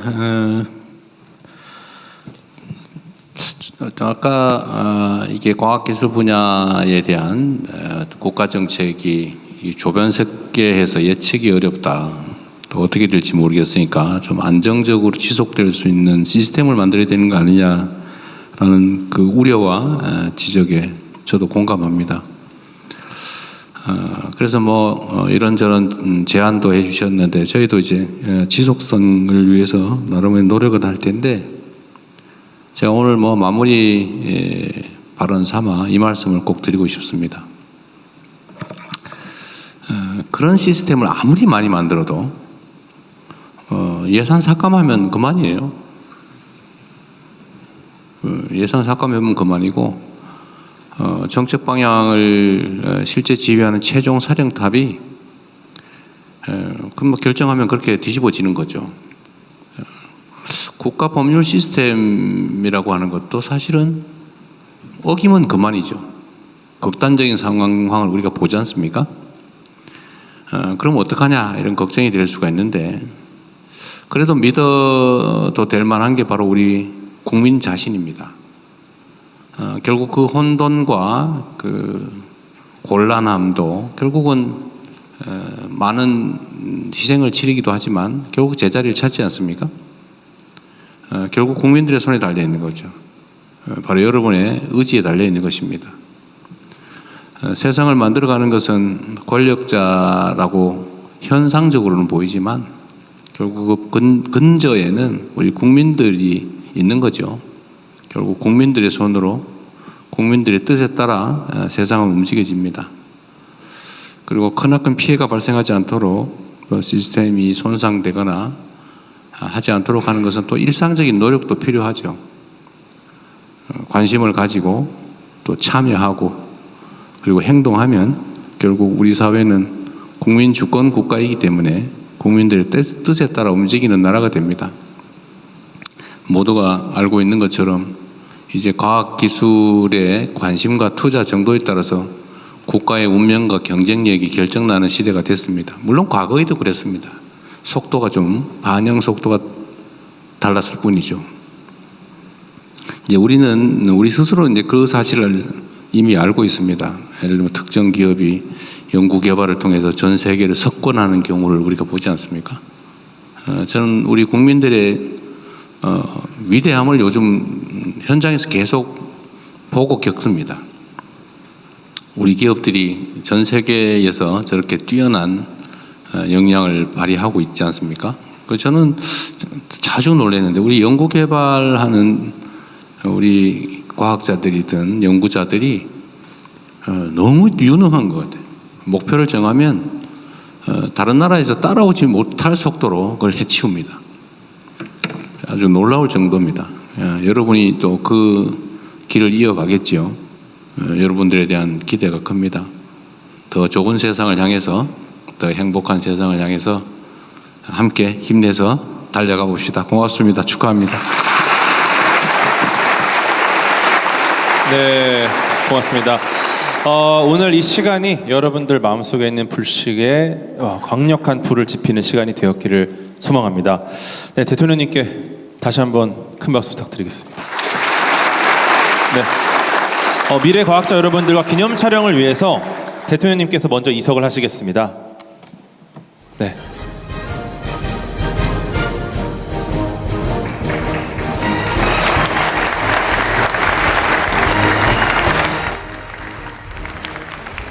아까 이게 과학기술 분야에 대한 국가 정책이 조변석계해서 예측이 어렵다. 또 어떻게 될지 모르겠으니까 좀 안정적으로 지속될 수 있는 시스템을 만들어야 되는 거 아니냐라는 그 우려와 지적에 저도 공감합니다. 그래서 뭐 이런저런 제안도 해주셨는데 저희도 이제 지속성을 위해서 나름의 노력을 할 텐데 제가 오늘 뭐 마무리 발언 삼아 이 말씀을 꼭 드리고 싶습니다. 그런 시스템을 아무리 많이 만들어도 예산 삭감하면 그만이에요. 예산 삭감하면 그만이고 정책 방향을 실제 지휘하는 최종 사령탑이 그럼 뭐 결정하면 그렇게 뒤집어지는 거죠. 국가 법률 시스템이라고 하는 것도 사실은 어기면 그만이죠. 극단적인 상황을 우리가 보지 않습니까? 그럼 어떡하냐 이런 걱정이 될 수가 있는데 그래도 믿어도 될 만한 게 바로 우리 국민 자신입니다. 결국 그 혼돈과 그 곤란함도 결국은 많은 희생을 치르기도 하지만 결국 제자리를 찾지 않습니까? 결국 국민들의 손에 달려 있는 거죠. 바로 여러분의 의지에 달려 있는 것입니다. 세상을 만들어가는 것은 권력자라고 현상적으로는 보이지만 결국 그 근저에는 우리 국민들이 있는 거죠. 결국 국민들의 손으로 국민들의 뜻에 따라 세상은 움직여집니다. 그리고 크나큰 피해가 발생하지 않도록 시스템이 손상되거나 하지 않도록 하는 것은 또 일상적인 노력도 필요하죠. 관심을 가지고 또 참여하고 그리고 행동하면 결국 우리 사회는 국민 주권 국가이기 때문에 국민들의 뜻에 따라 움직이는 나라가 됩니다. 모두가 알고 있는 것처럼 이제 과학기술의 관심과 투자 정도에 따라서 국가의 운명과 경쟁력이 결정나는 시대가 됐습니다. 물론 과거에도 그랬습니다. 속도가 좀 반영 속도가 달랐을 뿐이죠. 이제 우리는 우리 스스로 이제 그 사실을 이미 알고 있습니다. 예를 들면 특정 기업이 연구 개발을 통해서 전 세계를 석권하는 경우를 우리가 보지 않습니까? 저는 우리 국민들의 위대함을 요즘 현장에서 계속 보고 겪습니다. 우리 기업들이 전 세계에서 저렇게 뛰어난 역량을 발휘하고 있지 않습니까? 저는 자주 놀라는데 우리 연구 개발하는 우리 과학자들이든 연구자들이 너무 유능한 것 같아요. 목표를 정하면 다른 나라에서 따라오지 못할 속도로 그걸 해치웁니다. 아주 놀라울 정도입니다. 여러분이 또 그 길을 이어가겠지요. 여러분들에 대한 기대가 큽니다. 더 좋은 세상을 향해서 더 행복한 세상을 향해서 함께 힘내서 달려가 봅시다. 고맙습니다. 축하합니다. 네, 고맙습니다. 오늘 이 시간이 여러분들 마음속에 있는 불식에 강력한 불을 지피는 시간이 되었기를 소망합니다. 네, 대통령님께 다시 한번 큰 박수 부탁드리겠습니다. 네, 미래 과학자 여러분들과 기념 촬영을 위해서 대통령님께서 먼저 이석을 하시겠습니다. 네.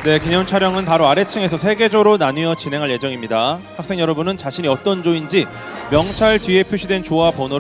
네, 기념 촬영은 바로 아래층에서 3개 조로 나뉘어 진행할 예정입니다. 학생 여러분은 자신이 어떤 조인지 명찰 뒤에 표시된 조와 번호를